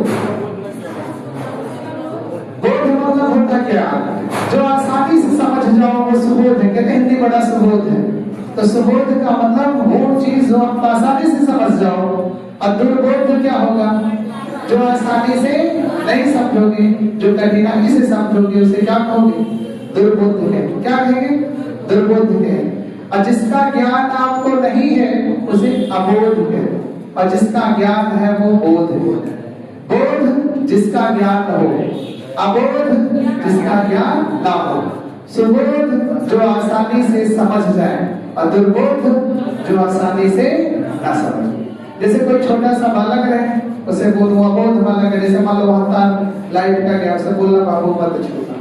बोध मतलब होता क्या? जो आसानी से समझ जाओ वो सुबोध है। कहते हिंदी बड़ा सुबोध है। तो सुबोध का मतलब वो चीज जो आप आसानी से समझ जाओ। और दुर्बोध क्या होगा? जो आसानी से नहीं समझोगे, जो कठिनाई से समझोगे उसे क्या कहोगे? दुर्बोध है। क्या कहेंगे? दुर्बोध है। और जिसका ज्ञान आपको नहीं है उसे अबोध है, और जिसका ज्ञान है वो बोध है। बोध जिसका ज्ञान न हो, अबोध जिसका ज्ञान ना हो। सुबोध जो आसानी से समझ जाए, और दुर्बोध जो आसानी से ना समझे। जैसे कोई छोटा सा बालक है उसे बोलूं अबोध बालक है। जैसे मान लो वहां तार लाइट का गया, उसे बोलना बाबू मत छूना,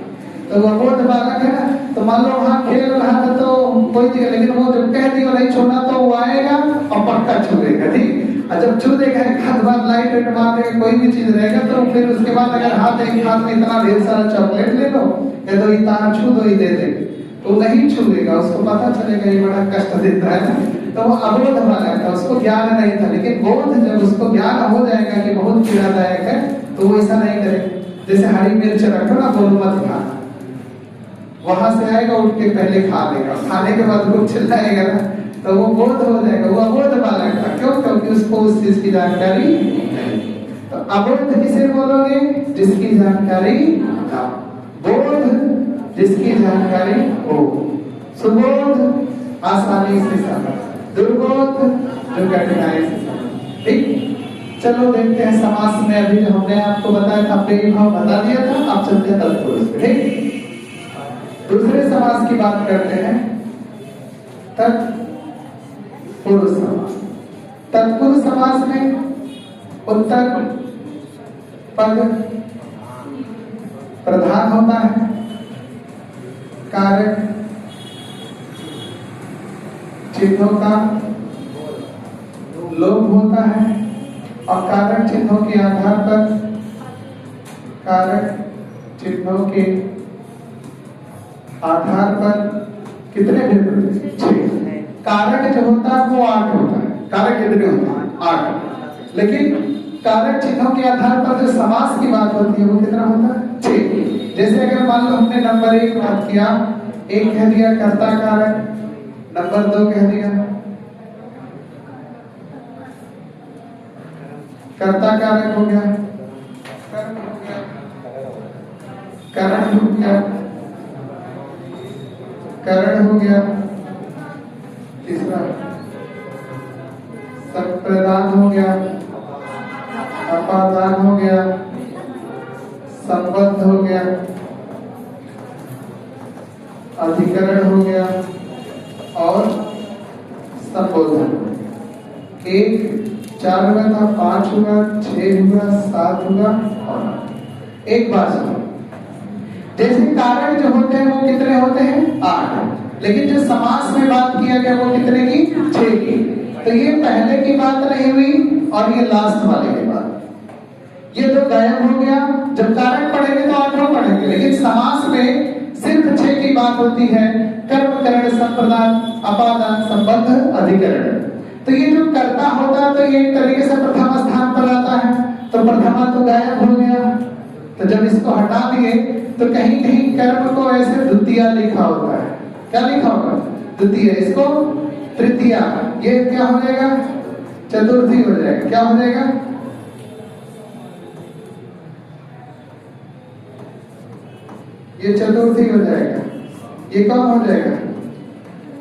तो वो अबोध बालक है ना। तो मान लो वहां खेल रहा था तो कोई चीज, लेकिन वो जब कह दिया नहीं छोड़ना तो वो आएगा और पक्का छू देगा, ठीक। और जब छू देगा एक हाथ बाद लाइट वेट मार देगा, कोई भी चीज रहेगा, तो फिर उसके बाद अगर हाथ एक हाथ में इतना ढेर सारा चॉकलेट ले लो या तो ये तार छू दो ही दे दे, तो नहीं छूएगा। उसको पता चलेगा ये बड़ा कष्ट देता है ना। तो वो अबोध बालक था, उसको ज्ञान नहीं था। लेकिन बोध जब उसको ज्ञान हो जाएगा कि बहुत पीड़ादायक है तो वो ऐसा नहीं करे। जैसे हरी मिर्च रखो ना, बोलो मत खा, वहां से आएगा उठ के पहले खा लेगा, खाने के बाद वो चिल्लाएगा ना, तो वो बोध हो जाएगा। वो अबोध बालक था। क्यों? क्योंकि उसको उस चीज की जानकारी नहीं। तो अबोध किसे बोलोगे? जिसकी जानकारी ना। बोध जिसकी जानकारी हो। सुबोध आसानी से समझ, दुर्बोध जो कठिनाई से समझ। ठीक, चलो देखते हैं समास में। अभी जो हमने आपको बताया था, प्रेम भाव बता दिया था, आप चलते हैं तत्पुरुष पे। ठीक, दूसरे समास की बात करते हैं, तत्पुरुष समास। तत्पुरुष समास में उत्तर पद प्रधान होता है, कारक चिन्हों का लोप होता है, और कारक चिन्हों के आधार पर, कारक चिन्हों के आधार पर कितने भेद? 6। कारक जो होता है वो 8 होता है। कारक कितने होते हैं? 8। लेकिन कारक चिन्हों के आधार पर जो समास की बात होती है वो कितना होता है? 6। जैसे अगर मान लो हमने नंबर 1 बात किया, 1 कह दिया कर्ता कारक, नंबर 2 कह दिया कर्ता कारक हो गया, करण हो गया, करण हो गया, तीसरा संप्रदान हो गया, अपादान हो गया, संबंध हो गया, अधिकरण हो गया और संबोधन। 1 4 हुआ था, 5 हुआ, 6 हुआ, 7 हुआ और एक बार सुनो। जैसे कारक जो होते हैं वो कितने होते हैं? 8। लेकिन जो समास में बात किया गया वो कितने की? 6 की। तो ये पहले की बात नहीं हुई और ये लास्ट वाले की बात। ये तो गायब हो गया। जब कारक पढ़ेंगे तो 8 पढ़ेंगे, लेकिन समास में सिर्फ 6 की बात होती है। कर्म, करण, संप्रदान, अपादान, संबंध, अधिकरण। तो ये जो कर्ता होता है तो ये एक तरीके से प्रथम स्थान पर आता है। तो प्रथमा तो गायब हो गया। तो जब इसको हटा दिए तो कहीं कहीं कर्म को ऐसे द्वितीय लिखा होता है। क्या लिखा होगा? द्वितीय। इसको तृतीया। ये क्या हो जाएगा? चतुर्थी हो जाएगा। क्या हो जाएगा? ये चतुर्थी हो जाएगा। ये कब हो जाएगा?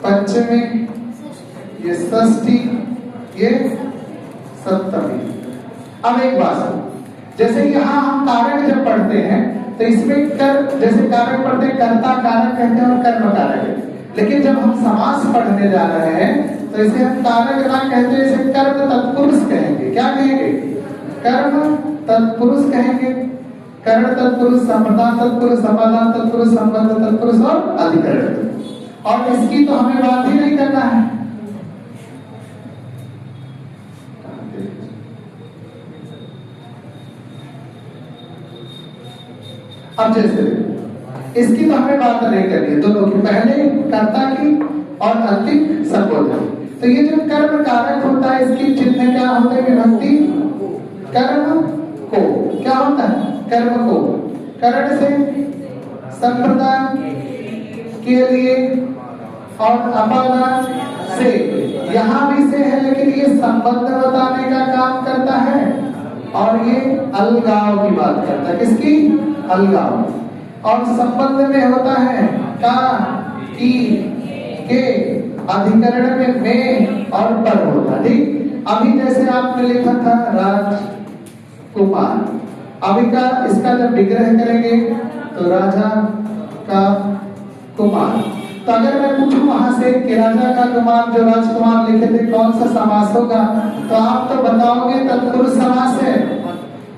पंचमी, ये षष्ठी, ये सप्तमी। अब एक बात, जैसे यहाँ हम कारक जब पढ़ते हैं तो इसमें कर, जैसे कारक पढ़ते हैं, कर्ता कारक कहते हैं और कर्म कारक है। लेकिन जब हम समास पढ़ने जा रहे हैं तो इसे हम कारक ना कहते, इसे कर्म तत्पुरुष कहेंगे। क्या कहेंगे? कर्म तत्पुरुष कहेंगे। करण तत्पुरुष, संप्रदान तत्पुरुष, समादान तत्पुरुष, संबंध तत्पुरुष और अधिकरण। और इसकी तो हमें बात ही नहीं करना है। अब जैसे इसकी तो हमें बात नहीं करनी है, दोनों की, पहले कर्ता की और अंतिम संबोधन। तो ये जो कर्म कारक होता है इसकी चिन्ह क्या होते हैं? विभक्ति। कर्म को क्या होता है? कर्म को। करण से संप्रदान के लिए और अपादान से, यहां भी से है लेकिन ये संबंध बताने का काम करता है और ये अलगाव की बात करता है। किसकी? अलगाव। और संबंध में होता है का, की, के, अधिकरण में और पर होता। ठीक। अभी जैसे आपने लिखा था राजकुमार, अभी का इसका जब विग्रह करेंगे तो राजा का कुमार। तो अगर मैं पूछूं वहां से कि राजा का कुमार जो राजकुमार लिखे थे कौन सा समास होगा, तो आप तो बताओगे तत्पुरुष समास है,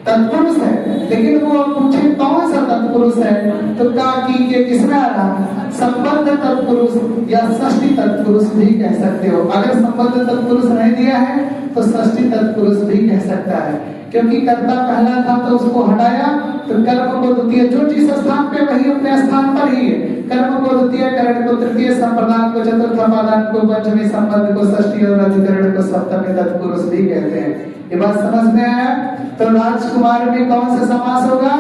तत्पुरुष है। लेकिन वो पूछे कौन सा तत्पुरुष है तो का, की, के किसमें आ रहा? संबंध तत्पुरुष या षष्ठी तत्पुरुष भी कह सकते हो। अगर संबंध तत्पुरुष नहीं दिया है तो षष्ठी तत्पुरुष भी कह सकता है, क्योंकि कर्ता पहला था तो उसको हटाया तो कर्म को द्वितीय, जो जिस स्थान पे वही अपने स्थान पर ही है। कर्म को द्वितीय, करण को तृतीय, संप्रदान को चतुर्थ, अपादान को पंचमी, संबंध को षष्ठी और अधिकरण को सप्तमी तत्पुरुष भी कहते हैं। ये बात समझ में आया? तो राजकुमार में कौन सा समास होगा?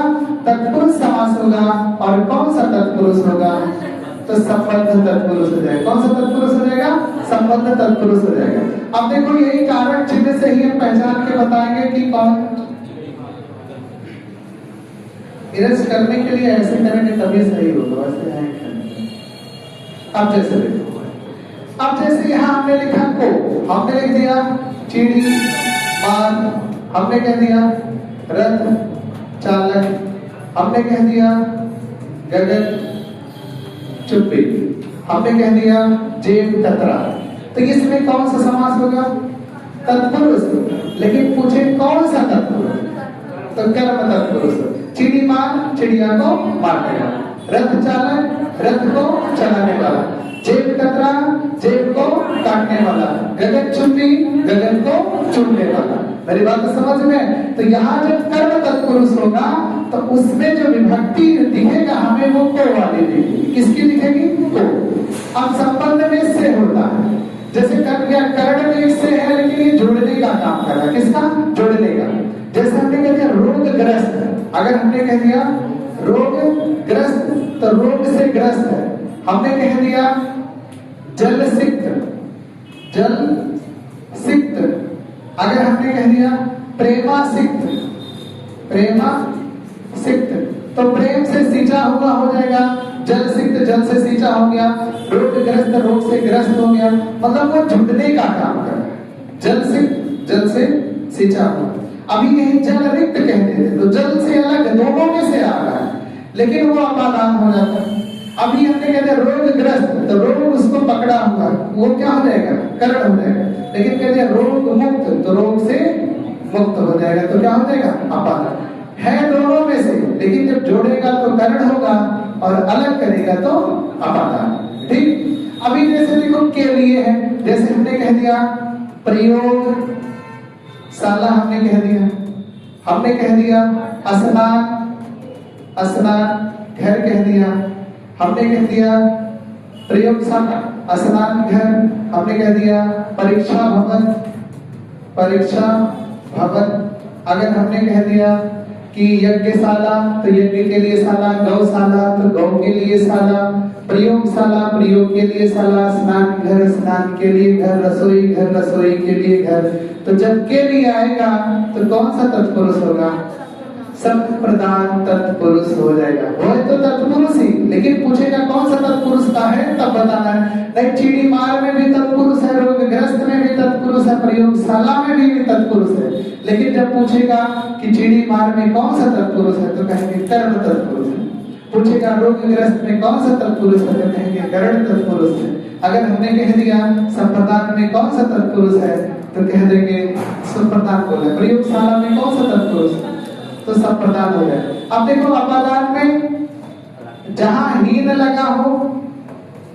तत्पुरुष समास होगा। और कौन सा तत्पुरुष होगा? तो संबंध तत्पुरुष हो जाएगा। कौन सा तत्पुरुष हो जाएगा? संबंध तत्पुरुष हो जाएगा। अब देखो यही कारक चिन्ह से ही हम पहचान के बताएंगे कि कौन। इरेज करने के लिए ऐसे करेंगे तभी सही होगा, वैसे नहीं करेंगे। अब जैसे देखो, अब जैसे यहाँ हमने लिखा को, हमने लिख दिया चिड़ी मार, हमने कह दिया रथ चालक, हमने कह दिया गगन चुप्पी, हमने कह दिया जेब कतरा। तो इसमें कौन सा समास होगा? तत्पुरुष। लेकिन पूछे कौन सा तत्पुरुष? तो कर्म तत्पुरुष। चिड़ी मार, चिड़िया को मारने वाला। रथ चालक, रथ को चलाने वाला। जेब कतरा, जेब को काटने वाला। गगन चुप्पी, गगन को चुनने वाला। मेरी बात समझ में? तो यहाँ जब कर्म तत्पुरुष होगा तो उसमें जो विभक्ति दिखेगा हमें वो को वाली दिखेगी। किसकी दिखेगी? को। अब संबंध में से होता है, जैसे करण में से है लेकिन ये जोड़ने का काम कर रहा है। किसका? जोड़ने का। जैसे हमने कह दिया रोगग्रस्त, अगर हमने कह दिया रोगग्रस्त तो रोग से ग्रस्त है। हमने कह दिया जल सिक्त, जल सिक्त, अगर हमने कह दिया प्रेमासिक्त, प्रेमासिक्त, तो प्रेम से सींचा हुआ हो जाएगा, जल सिक्त जल से सींचा हो गया, रोगग्रस्त रोग से ग्रस्त हो गया, मतलब वो जुटने का काम कर रहा है। जल सिक्त जल से सींचा हुआ। अभी यही जल रिक्त कहते थे, तो जल से अलग दोनों में से आ रहा है, लेकिन वो अपादान हो जाता है। अभी हमने कहते हैं रोगग्रस्त, तो रोग उसको पकड़ा हुआ, वो क्या हो जाएगा, करण हो जाएगा। लेकिन कहते हैं रोग मुक्त, तो रोग से मुक्त हो जाएगा, तो क्या हो जाएगा, अपादान। है दोनों में से, लेकिन जब जोड़ेगा तो करण होगा और अलग करेगा तो अपादान। ठीक। अभी जैसे देखो के लिए है, जैसे हमने कह दिया प्रयोग शाला, हमने कह दिया, हमने कह दिया स्नान, स्नान घर कह दिया, हमने कह दिया प्रयोगशाला स्नान घर, हमने कह दिया परीक्षा भवन, परीक्षा भवन। अगर हमने कह दिया कि यज्ञशाला, तो यज्ञ के लिए शाला, गौशाला तो गौ के लिए शाला, प्रयोगशाला प्रयोग के लिए शाला, स्नान घर स्नान के लिए घर, रसोई घर रसोई के लिए घर। तो जब के लिए आएगा तो कौन सा तत्पुरुष होगा, संप्रदान तत्पुरुष हो जाएगा। वो तो तत्पुरुष ही, लेकिन पूछेगा कौन सा तत्पुरुष का है, तब बताना है। नहीं, चीड़ी मार में भी तत्पुरुष है, रोगग्रस्त में भी तत्पुरुष है, प्रयोगशाला में भी तत्पुरुष है। लेकिन जब पूछेगा कि चीड़ी मार में कौन सा तत्पुरुष है, तो कहेंगे कर्ण तत्पुरुष है। पूछेगा रोगग्रस्त में कौन सा तत्पुरुष है, तो कहेंगे कर्ण तत्पुरुष है। अगर हमने कह दिया संप्रदान में कौन सा तत्पुरुष है, तो कह देंगे संप्रदान बोले। प्रयोगशाला में कौन सा तत्पुरुष है, तो संप्रदान हो जाए। अब देखो अपादान में जहां हीन लगा हो,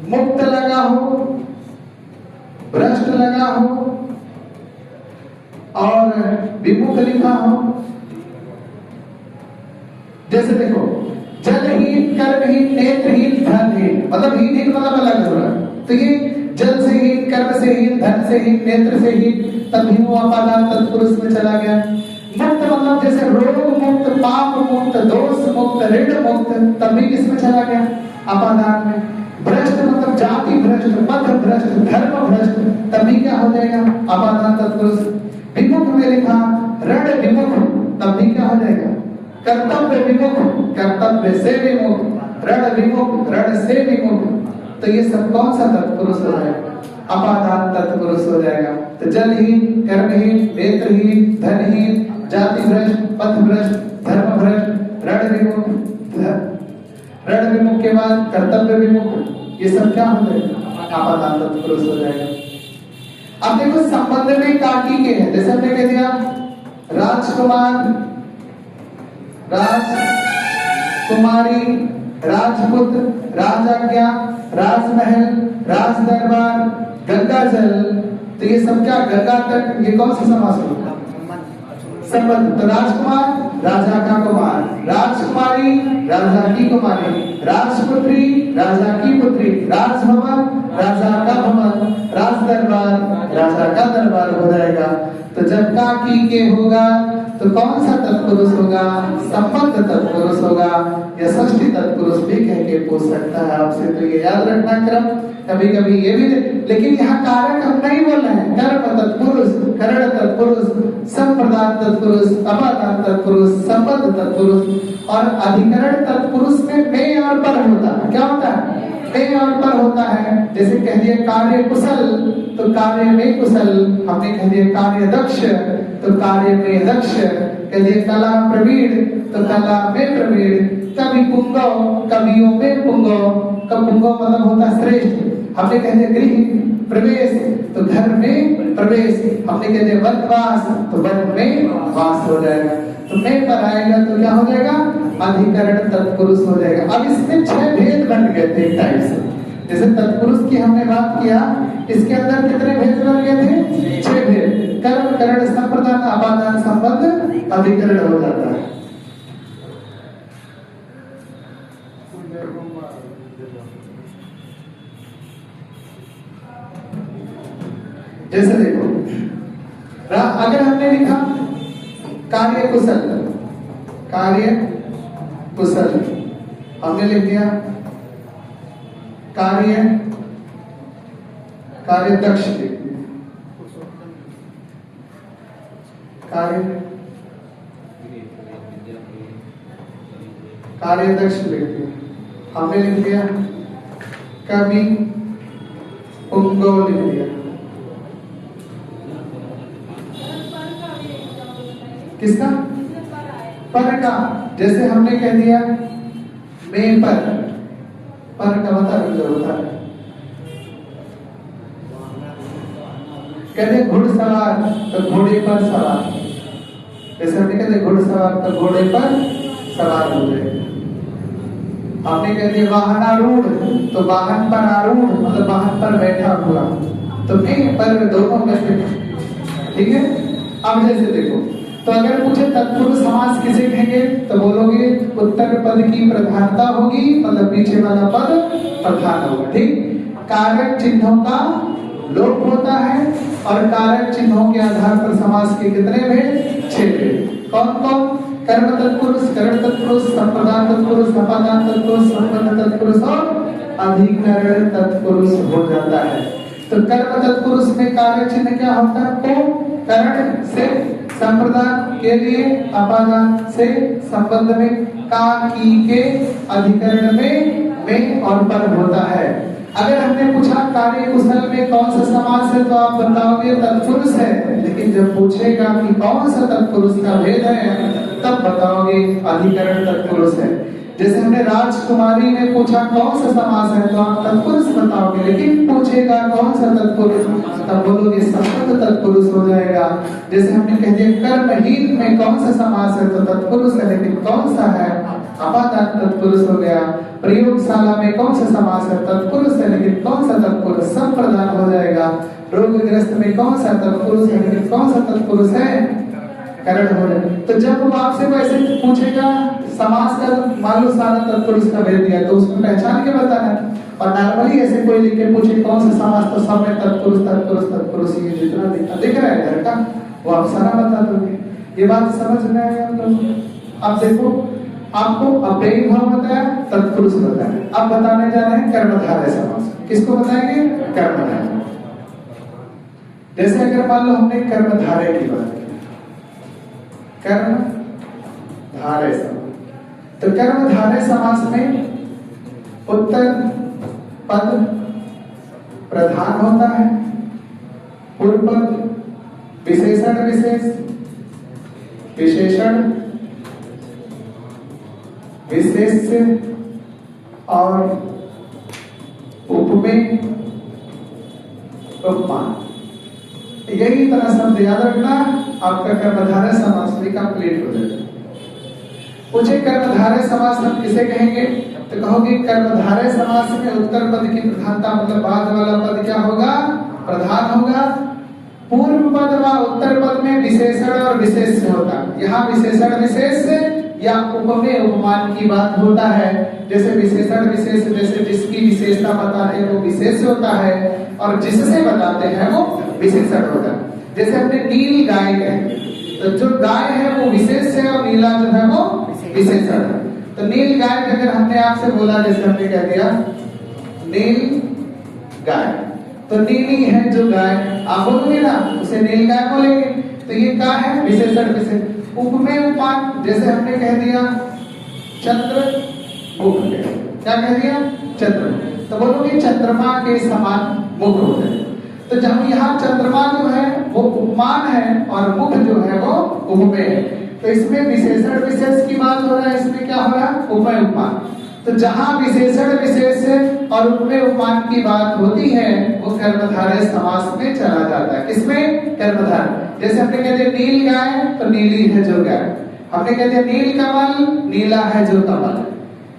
मुक्त लगा हो, भ्रष्ट लगा हो और विमुख लिखा हो, जैसे देखो जलहीन, कर्महीन, नेत्रहीन, धनहीन, मतलब हीन मतलब अलग हो रहा है। तो ये जल से हीन, कर्म से हीन, धन से हीन, नेत्र से हीन, तभी वो अपादान तत्पुरुष में चला गया। मुक्त मतलब जैसे रोग मुक्त, पाप मुक्त, दोष मुक्त, ऋण मुक्त, तभी किसमें चला गया, अपादान में। भ्रष्ट मतलब जाति भ्रष्ट, पथ भ्रष्ट, धर्म भ्रष्ट, तभी क्या हो जाएगा, अपादान तत्पुरुष। विमुख में लिखा ऋण विमुख, तभी क्या हो जाएगा, कर्तव्य विमुख, कर्तव्य से विमुख, ऋण विमुख, ऋण से विमुख। तो ये सब कौन सा तत्पुरुष हो जाएगा, अपादान तत्पुरुष हो जाएगा। तो जलहीन, कर्महीन, नेत्रहीन, धनहीन, जाति भ्रष्ट, पथ भ्रष्ट, धर्म भ्रष्ट, ऋण विमुख, ऋण विमुख के बाद कर्तव्य विमुख, ये सब क्या हो जाएगा, अपादान तत्पुरुष हो जाएगा। अब देखो संबंध में काकी के हैं, जैसे हमने कह दिया राजकुमार, राजकुमारी, राजपुत्र, राजाज्ञा, राजमहल, राजदरबार, गंगा जल, तो ये सब क्या, गंगा तट, ये कौन सा समास होगा, संबंध। तो राजकुमार राजा का कुमार, राजकुमारी राजा की कुमारी, राजपुत्री राजा की पुत्री, राजभवन राजा का भवन, राजदरबार राजा का दरबार हो जाएगा। तो जब काकी के होगा तो कौन सा तत्पुरुष होगा, संबंध तत्पुरुष होगा, या षष्ठी तत्पुरुष भी कह के पूछ सकता है आपसे। तो ये याद रखना क्रम, कभी कभी ये भी, लेकिन यहाँ कारक हम नहीं बोल रहे हैं। कर्म तत्पुरुष, करण तत्पुरुष, संप्रदान तत्पुरुष, अपादान तत्पुरुष, संबंध तत्पुरुष और अधिकरण तत्पुरुष में और पर होता है। क्या होता है, में और पर होता है। जैसे कह दिया कार्य कुशल, तो कार्य में कुशल, हमने कह दिया कार्य दक्ष, तो कार्य में दक्ष, कह दिया कला प्रवीण, तो कला में प्रवीण, कभी पुंगव, कवियों में पुंगव, कब पुंगव मतलब होता है श्रेष्ठ। हमने कह दिया गृह प्रवेश, तो घर में प्रवेश, हमने कह दिया वनवास, तो वन में वास हो जाएगा। तो में पर आएगा तो क्या हो जाएगा, अधिकरण तत्पुरुष हो जाएगा। अब इसमें 6 भेद बन गए थे एक टाइप से। जैसे तत्पुरुष की हमने बात किया, इसके अंदर कितने भेद बन गए थे, 6 भेद। कर्म, करण, संप्रदान, अपादान, संबंध, अधिकरण हो जाता है। जैसे देखो अगर हमने लिखा कार्य कुशल, कार्य कुशल, हमने लिख दिया कार्य, कार्य दक्ष, कार्य कार्यदक्ष लिख दिया, हमने लिख दिया कवि पुंगव लिख दिया। किसका? पर का। जैसे हमने कह दिया मैं पर का मतलब जो होता है, कहते घुड़सवार तो घोड़े पर सवार, जैसे हमने कहते घुड़सवार तो घोड़े पर सवार हो गए। आपने कह दिया वाहनारूढ़ तो वाहन पर आरूढ़ मतलब वाहन पर बैठा हुआ, तो मैं पर दोनों में, ठीक है। अब जैसे देखो, तो अगर पूछे तत्पुरुष समास किसे कहेंगे तो बोलोगे उत्तर पद की प्रधानता होगी, मतलब पीछे वाला पद प्रधान होगा, ठीक। कारक चिन्हों का लोप होता है और कारक चिन्हों के आधार पर समास के कितने भेद? 6 भेद। कौन कौन? कर्म तत्पुरुष, करण तत्पुरुष, संप्रदान तत्पुरुष, अपादान तत्पुरुष, संबंध तत्पुरुष और अधिकरण तत्पुरुष हो जाता है। तो कर्म तत्पुरुष में कारक चिन्ह क्या होता है? को, करण से, संप्रदान के लिए, अपादान से, संबंध में, का, की के, अधिकरण में और पर होता है। अगर हमने पूछा कार्य कुशल में कौन सा समास है तो आप बताओगे तत्पुरुष है, लेकिन जब पूछेगा कि कौन सा तत्पुरुष का भेद है तब बताओगे अधिकरण तत्पुरुष है। जैसे हमने राजकुमारी में पूछा कौन सा समास है तो आप तत्पुरुष बताओगे, लेकिन पूछेगा कौन सा तत्पुरुष तब बोलोगे संबंध तत्पुरुष हो जाएगा। जैसे हमने कह दिया कर्महीन में कौन सा समास है तो तत्पुरुष है, लेकिन कौन सा है? अपादान तत्पुरुष हो गया। प्रयोगशाला में कौन सा समास है? तत्पुरुष है, लेकिन कौन सा तत्पुरुष? संप्रदान हो जाएगा। रोगग्रस्त में कौन सा तत्पुरुष है, लेकिन कौन सा तत्पुरुष है? करण हो जाए। तो जब वो आपसे वैसे पूछेगा समास का, मान लो सारा तत्पुरुष का भेद दिया तो उसको पहचान के बताना है। और नॉर्मली ऐसे कोई लिख के पूछे कौन सा समास तो सब में तत्पुरुष तत्पुरुष तत्पुरुष ये जितना दिख रहा है घर का वो आप सारा बता दोगे। ये बात समझ में आएगा आप लोगों? अब देखो आपको अव्ययी भाव बताया, तत्पुरुष बताया, अब बताने जा रहे हैं कर्मधारय समास। किसको बताएंगे? कर्मधारय। जैसे अगर मान लो हमने कर्मधारय की बात की, कर्मधारय समास, तो कर्मधारय समास में उत्तर पद प्रधान होता है, पूर्व पद विशेषण विशेष, विशेषण विशेष्य और उपमेय उपमान। यही तरह शब्द याद रखना, आपका कर्मधारय समास भी कंप्लीट हो जाएगा। पूछे कर्मधारय समास हम किसे कहेंगे तो कहोगे कर्मधारय समास में उत्तर पद की प्रधानता मतलब बाद वाला पद क्या होगा? प्रधान होगा। पूर्व पद व उत्तर पद में विशेषण और विशेष्य होता है। यहाँ विशेषण विशेष या उपमेय उपमान की बात होता है। जैसे विशेषण विशेष, जैसे जिसकी विशेषता बताते हैं वो विशेष होता है और जिससे बताते हैं वो विशेषण होता है। जैसे हमने नील गाय कहे तो जो गाय है वो विशेष है और नीला जो है वो विशेषण है। तो नील गाय अगर हमने आपसे बोला, जैसे हमने कह दिया नील गाय, तो नीली है जो गाय, आप बोलोगे ना उसे नील गाय बोलेंगे। तो ये क्या है? विशेषण विशेष। उपमेय उपमान, जैसे हमने कह दिया चंद्र मुख, क्या कह दिया? चंद्र, तो बोलोगे चंद्रमा के समान मुख हो जाए। तो जब यहाँ चंद्रमा जो है वो उपमान है और मुख जो है वो उपमेय है, तो इसमें विशेषण विशेष की बात हो रहा है, इसमें क्या हो रहा है? उपमेय उपमान। तो जहाँ विशेषण विशेष और उपमेय उपमान की बात होती है वो कर्मधारय समास में चला जाता है। किसमें? कर्मधारय। जैसे हमने कह दिया नील गाय तो नीली है जो गाय, हमने कह दिया नील कमल नीला है जो कमल,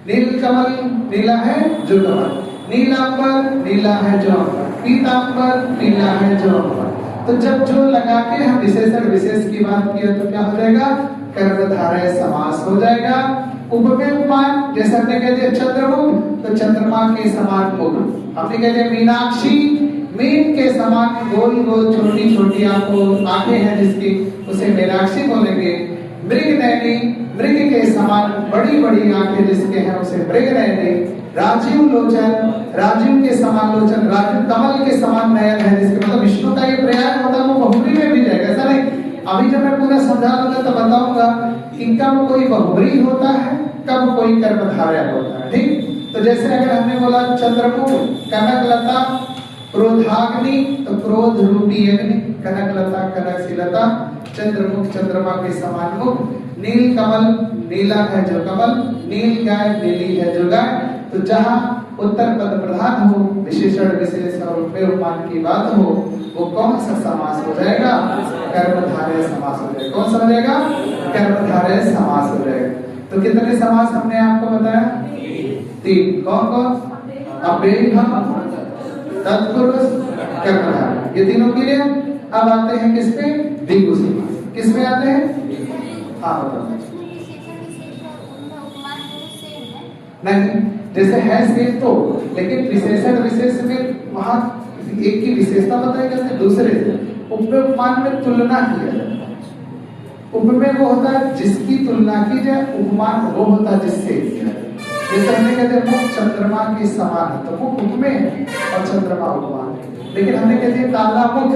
नील कमल नीला है जो कमल, नीलांबर नीला है जो अंबर, पीतांबर नीला है जो अंबर। तो जब जो लगा के हम विशेषण विशेष की बात किया तो क्या हो जाएगा? कर्मधारय समास हो जाएगा। उपमेय उपमान, जैसे हमने कह दिया चंद्रमुख तो चंद्रमा के समान मुख, हमने कह दिया मीनाक्षी मीन के समान गोल गोल छोटी छोटी आंखें हैं जिसकी, उसे मीनाक्षी बोलेंगे। मृग नैनी मृग के समान बड़ी बड़ी आंखें जिसके हैं उसे मृग नैनी। राजीव लोचन राजीव के समान लोचन, राजीव कमल के समान नयन है जिसके, मतलब विष्णु का ये प्रयाग होता है वो बहुब्री में भी जाएगा, ऐसा नहीं। अभी जब मैं पूरा समझा दूंगा तो बताऊंगा इनका वो कोई बहुब्री होता है कब कोई कर्मधारय होता है। ठीक, तो जैसे अगर हमने बोला चंद्रमुख, कनकलता, क्रोधाग्नि, तो क्रोध रूपी अग्नि, कनकलता, कनकशीलता, चंद्रमुख, चंद्रमा के समान मुख, नील कमल, नीला है जो कमल, नील गाय, नीली है जो गाय। तो जहाँ उत्तर पद प्रधान हो, विशेषण विशेष और उपमान की बात हो, वो कौन सा समास हो जाएगा? कर्मधारय समास हो जाएगा। कौन सा हो जाएगा? कर्मधारय समास हो जाएगा। तो कितने समास हमने आपको बताया? 3। कौन कौन? अव्ययी भाव, तत्पुरुष, कर्मधारय, ये तीनों के लिए। अब आते हैं किस पे? द्विगु समास। किस में आते हैं? हाँ बताओ। नहीं, जैसे है सेम तो, लेकिन विशेषण विशेष में वहां एक की विशेषता बताई जाती है दूसरे से। उपमेय उपमान में तुलना किया जाता है। उपमेय वो होता है जिसकी तुलना की जाए, उपमान वो होता है जिससे किया जाए। जैसे हमने कहते हैं मुख चंद्रमा के समान है, तो मुख उपमेय है और चंद्रमा उपमान है। लेकिन हमने कहते हैं काला मुख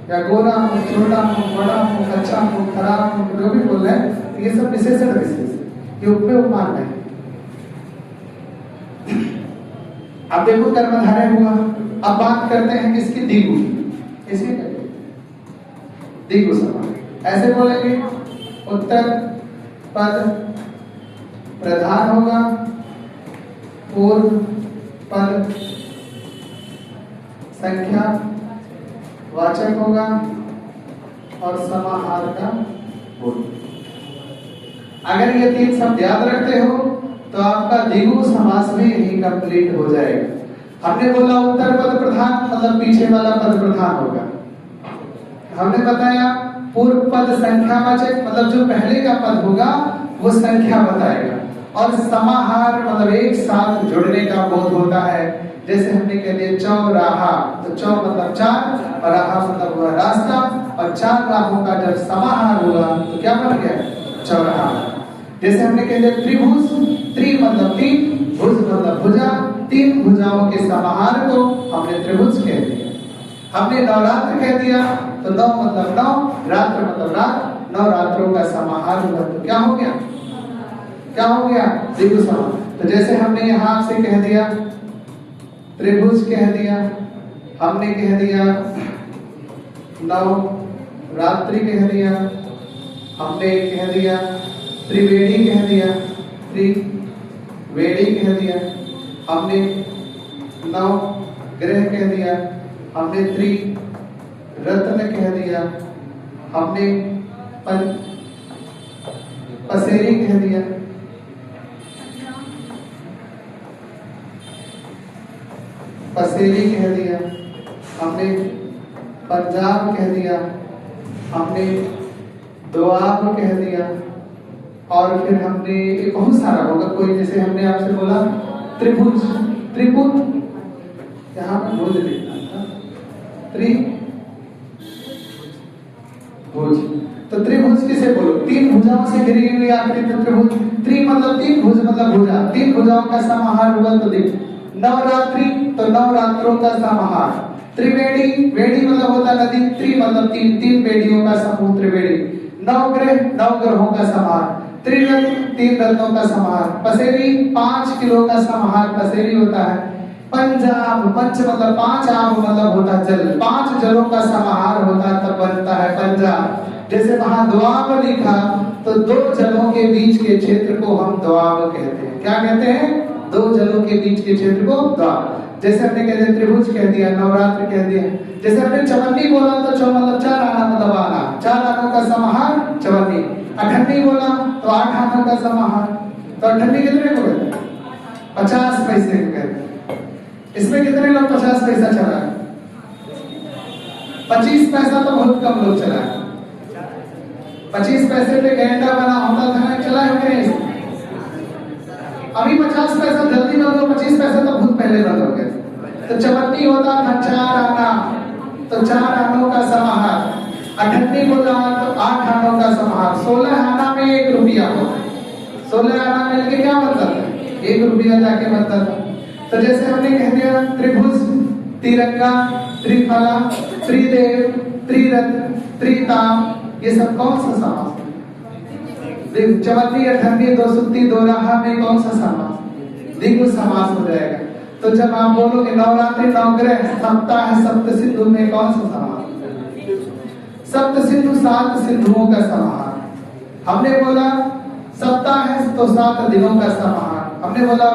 या गोरा मुख, छोटा मुख, बड़ा मुख, अच्छा मुख, खराब मुख, जो भी बोल रहे हैं, ये सब विशेषण विशेष, ये उपमेय उपमान है। अब देखो कर्मधारय हुआ। अब बात करते हैं किसकी? द्विगु। इसकी द्विगु समास ऐसे बोलेंगे, उत्तर पद प्रधान होगा, पूर्व पद संख्या वाचक होगा और समाहार का पूर्व। अगर ये 3 शब्द याद रखते हो तो आपका द्विगु समास भी यही कंप्लीट हो जाएगा। हमने बोला उत्तर पद प्रधान मतलब पीछे वाला पद प्रधान होगा। हमने बताया पूर्व पद संख्यावाचक मतलब जो पहले का पद होगा वो संख्या बताएगा। और समाहार मतलब एक साथ जुड़ने का बोध होता है। जैसे हमने कह दिया चौराहा, तो चौ मतलब 4 और राहा मतलब हुआ रास्ता, और 4 राहों का जब समाहार हुआ तो क्या बन गया? चौराहा। जैसे हमने कह दिया त्रिभुज, त्रि मतलब 3, भुज मतलब भुजा, 3 भुजाओं के समाहार को हमने त्रिभुज कह दिया। हमने नवरात्र कह दिया तो 9 मतलब 9, रात्र मतलब रात, 9 रात्रों का समाहार हुआ तो क्या हो गया? क्या हो गया? द्विगु समास। तो जैसे हमने यहां से कह दिया त्रिभुज कह दिया, हमने कह दिया 9 रात्रि कह दिया, हमने कह दिया त्रिवेणी कह दिया, त्रिवेणी कह दिया, हमने 9 ग्रह कह दिया, हमने त्रिरत्न कह दिया, हमने पसेरी कह दिया, पसेरी कह दिया, हमने पंजाब कह दिया, हमने दोआब कह दिया, और फिर हमने बहुत सारा होगा कोई। जैसे हमने आपसे बोला त्रिभुज, त्रिपुट, यहाँ पर भुज लिखना था, त्रिभुज। तो त्रिभुज किसे बोलो? 3 भुजाओं से घिरी हुई आकृति त्रिभुज। त्रि मतलब 3, भुज मतलब भुजा, 3 भुजाओं का समाहार हुआ तो देख। नवरात्रि तो 9 रात्रों का समाहार। त्रिवेणी, वेणी मतलब होता नदी, त्रि मतलब 3 वेणियों का समूह त्रिवेणी। 9 ग्रह, 9 ग्रहों का समाहार। त्रिरत्न, 3 रत्नों का समाहार। पसेरी 5 किलो का समाहार पसेरी होता है। पंजाब, पंच मतलब 5 आब मतलब होता है जल, 5 जलों का समाहार होता है तब बनता है पंजाब। जैसे वहां दोआब लिखा तो 2 जलों के बीच के क्षेत्र को हम दोआब कहते हैं। क्या कहते हैं? 2 जलों के बीच के क्षेत्र को दोआब। जैसे हमने कह दिया त्रिभुज कह दिया, नवरात्र कह दिया। जैसे हमने चवन्नी बोला तो चौ मतलब 4 आना मतलब आना, 4 आनों का समाहार चवन्नी। अठन्नी बोला तो 8 आनों का समाहार। तो अठन्नी कितने को कहते हैं? 50 पैसे को कहते हैं। इसमें कितने लोग 50 पैसा चला है? 25 पैसा तो बहुत कम लोग चला है। 25 पैसे पे गैंडा बना होता था, चला है नहीं? अभी 50 पैसा जल्दी बंद हो, 25 पैसा तो बहुत पहले बंद हो गए। तो चवन्नी होता था 4 आना, तो 4 आनों का समाहार। अठन्नी बोला तो 8 आनों का समाहार। 16 आना में 1 रुपया हो, 16 आना मिलके क्या बनता था? 1 रुपया जाके बनता था। तो जैसे हमने कह दिया त्रिभुज, तिरंगा, त्रिफला, त्रिदेव, त्रिरत्न, त्रिताप, ये सब कौन सा समास है? चवन्नी, अठन्नी, दो सुत्ती, दो राहा में कौन सा समास? द्विगु समास हो जाएगा। तो जब आप बोलोगे नवरात्रि, नवग्रह, सप्ताह, सप्त सिंधु में कौन सा समास? सप्त सिंधु, 7 सिंधुओं का समाहार। हमने बोला सप्ताह है तो 7 दिनों का समाहार। हमने बोला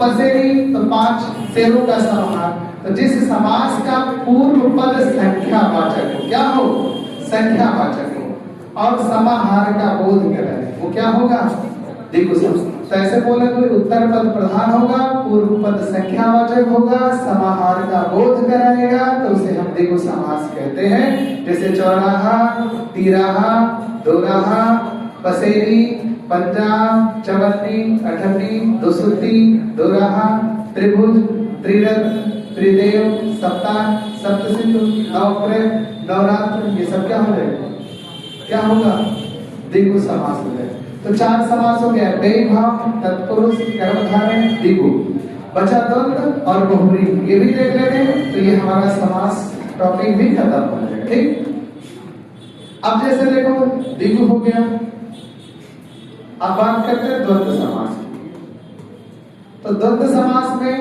पसेरी तो 5 शेरों का समाहार। तो जिस समास का पूर्व पद संख्यावाचक हो, क्या हो? संख्यावाचक हो, और समाहार का बोध कराए, वो क्या होगा? द्विगु समास। तो ऐसे बोले तो उत्तर पद प्रधान होगा, पूर्व पद संख्यावाचक होगा, समाहार का बोध कराएगा, तो उसे हम द्विगु समास कहते हैं। जैसे चौराहा, तिराहा, दोराहा, पसेरी, पंजाब, चवन्नी, अठन्नी, दोसुत्ती, दोराहा, त्रिभुज, त्रिरत्न, त्रिदेव, सप्ताह, सप्तसिंधु, नवग्रह, नवरात्र, ये सब क्या हो जाएगा? क्या होगा? द्विगु समास हो जाएगा। तो 4 समास हो गया, बेभाव, तत्पुरुष, कर्मधारय, द्विगु। बचा द्वंद्व और बहुब्री, ये भी देख लेते हैं। तो ये हमारा समास टॉपिक भी खत्म हो जाएगा। ठीक, अब जैसे देखो द्विगु हो गया, अब बात करते हैं द्वंद्व समास। तो द्वंद्व समास में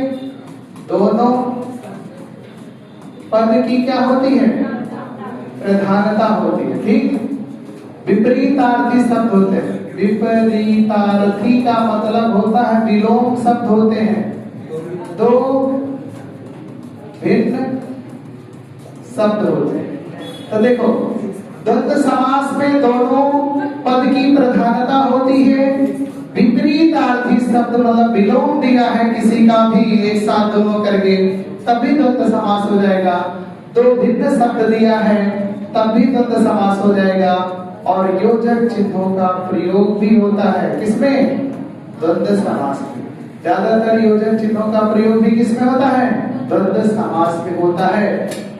दोनों पद की क्या होती है? प्रधानता होती है। ठीक, विपरीतार्थी शब्द होते हैं। विपरीतार्थी का मतलब होता है विलोम शब्द होते हैं, दो भिन्न शब्द होते हैं। तो देखो द्वंद्व समास में दोनों पद की प्रधानता होती है। विपरीतार्थी शब्द मतलब विलोम दिया है किसी का भी एक साथ दोनों करके, तब भी द्वंद्व समास हो जाएगा। दो भिन्न शब्द दिया है तब भी द्वंद्व समास हो जाएगा। और योजक चिन्हों का प्रयोग भी होता है, किसमें? द्वंद्व समास में। ज्यादातर योजक चिन्हों का प्रयोग भी किसमें होता है? द्वंद्व समास में होता है।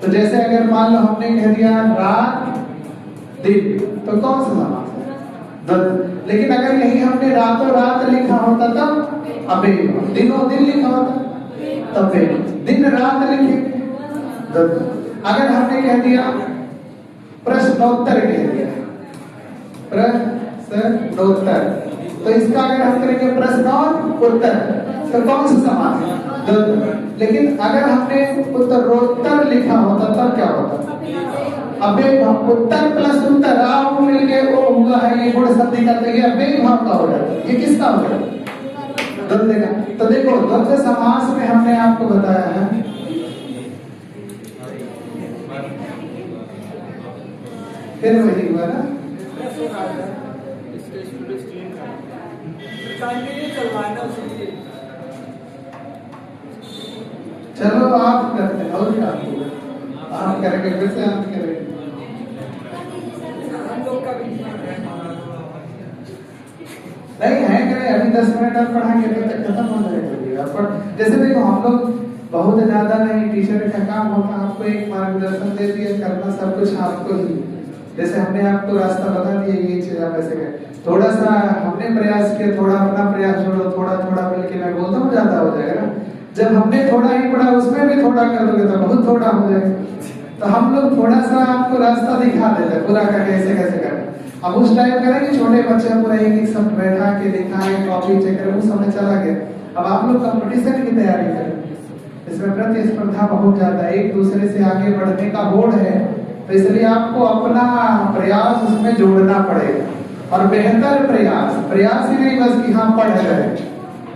तो जैसे अगर मान लो हमने कह दिया रात दिन, तो कौन सा समास है? द्वंद्व। लेकिन अगर यही हमने रातों रात लिखा होता तब अबे, दिनों दिन लिखा होता तब दिन रात लिखे, द्वंद्व। अगर हमने कह दिया प्रश्नोत्तर, कह दिया प्रश्नोत्तर, तो इसका अगर हम करेंगे प्रश्न और उत्तर, तो कौन सा समास है? द्वंद्व। लेकिन अगर हमने उत्तरोत्तर लिखा होता तब क्या होता? अबे उत्तर प्लस उत्तर, आप मिलके वो हुआ है, ये गुण संधि का, तो ये अबे भाव का हो जाता है। ये किसका हो गया? द्वंद्व का। तो देखो द्वंद्व समास में हमने आपको बताया है फिर वही हुआ ना, चलो आप करते हैं और क्या आप करेंगे, फिर से आप करेंगे। नहीं है करें, अभी 10 मिनट और पढ़ाएंगे तो तक खत्म हो जाएगा। पर जैसे देखो हम लोग बहुत ज्यादा नहीं, टीचर का काम होता है आपको एक मार्गदर्शन दे दिया, करना सब कुछ आपको ही। जैसे हमने आपको रास्ता बता दिया, ये चीज आप ऐसे करें, थोड़ा सा हमने प्रयास किया, थोड़ा अपना प्रयास जोड़ो, थोड़ा थोड़ा मिलके, मैं बोलता हूँ ज्यादा हो जाएगा ना। जब हमने थोड़ा ही पढ़ा उसमें भी थोड़ा कर दोगे तो बहुत थोड़ा हो जाएगा। तो हम लोग थोड़ा सा आपको रास्ता दिखा देते हैं पूरा का कैसे कैसे करना। अब उस टाइम करेंगे छोटे बच्चे पूरा एक सब बैठा के दिखाएं, कॉपी चेक करें, उस समय चला गया। अब आप लोग कंपटीशन की तैयारी करें, इसमें प्रतिस्पर्धा बहुत ज्यादा है, एक दूसरे से आगे बढ़ने का होड़ है। तो इसलिए आपको अपना प्रयास उसमें जोड़ना पड़ेगा, और बेहतर प्रयास ही नहीं बस कि हाँ पढ़ रहे,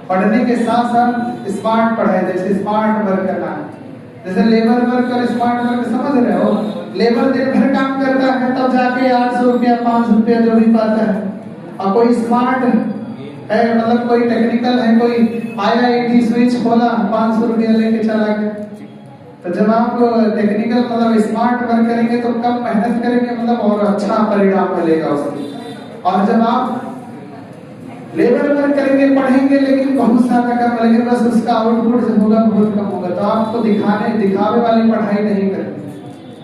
पढ़ने के साथ साथ स्मार्ट पढ़े। जैसे स्मार्ट वर्क करना, जैसे लेबर वर्क और स्मार्ट वर्क समझ रहे हो। लेबर दिन भर काम करता है तब जाके 800 रुपया 500 रुपया जो भी पाता है। और कोई स्मार्ट है, मतलब कोई टेक्निकल है, कोई IIT स्विच खोला 500 रुपया लेके चला गया। तो जब आप टेक्निकल मतलब स्मार्ट वर्क करेंगे तो कम मेहनत करेंगे, मतलब और अच्छा परिणाम मिलेगा उसमें। और जब आप लेबर वर्क करेंगे, पढ़ेंगे लेकिन बहुत सारा कम, लेकिन बस उसका आउटपुट होगा बहुत कम होगा। तो आपको दिखावे वाली पढ़ाई नहीं करनी,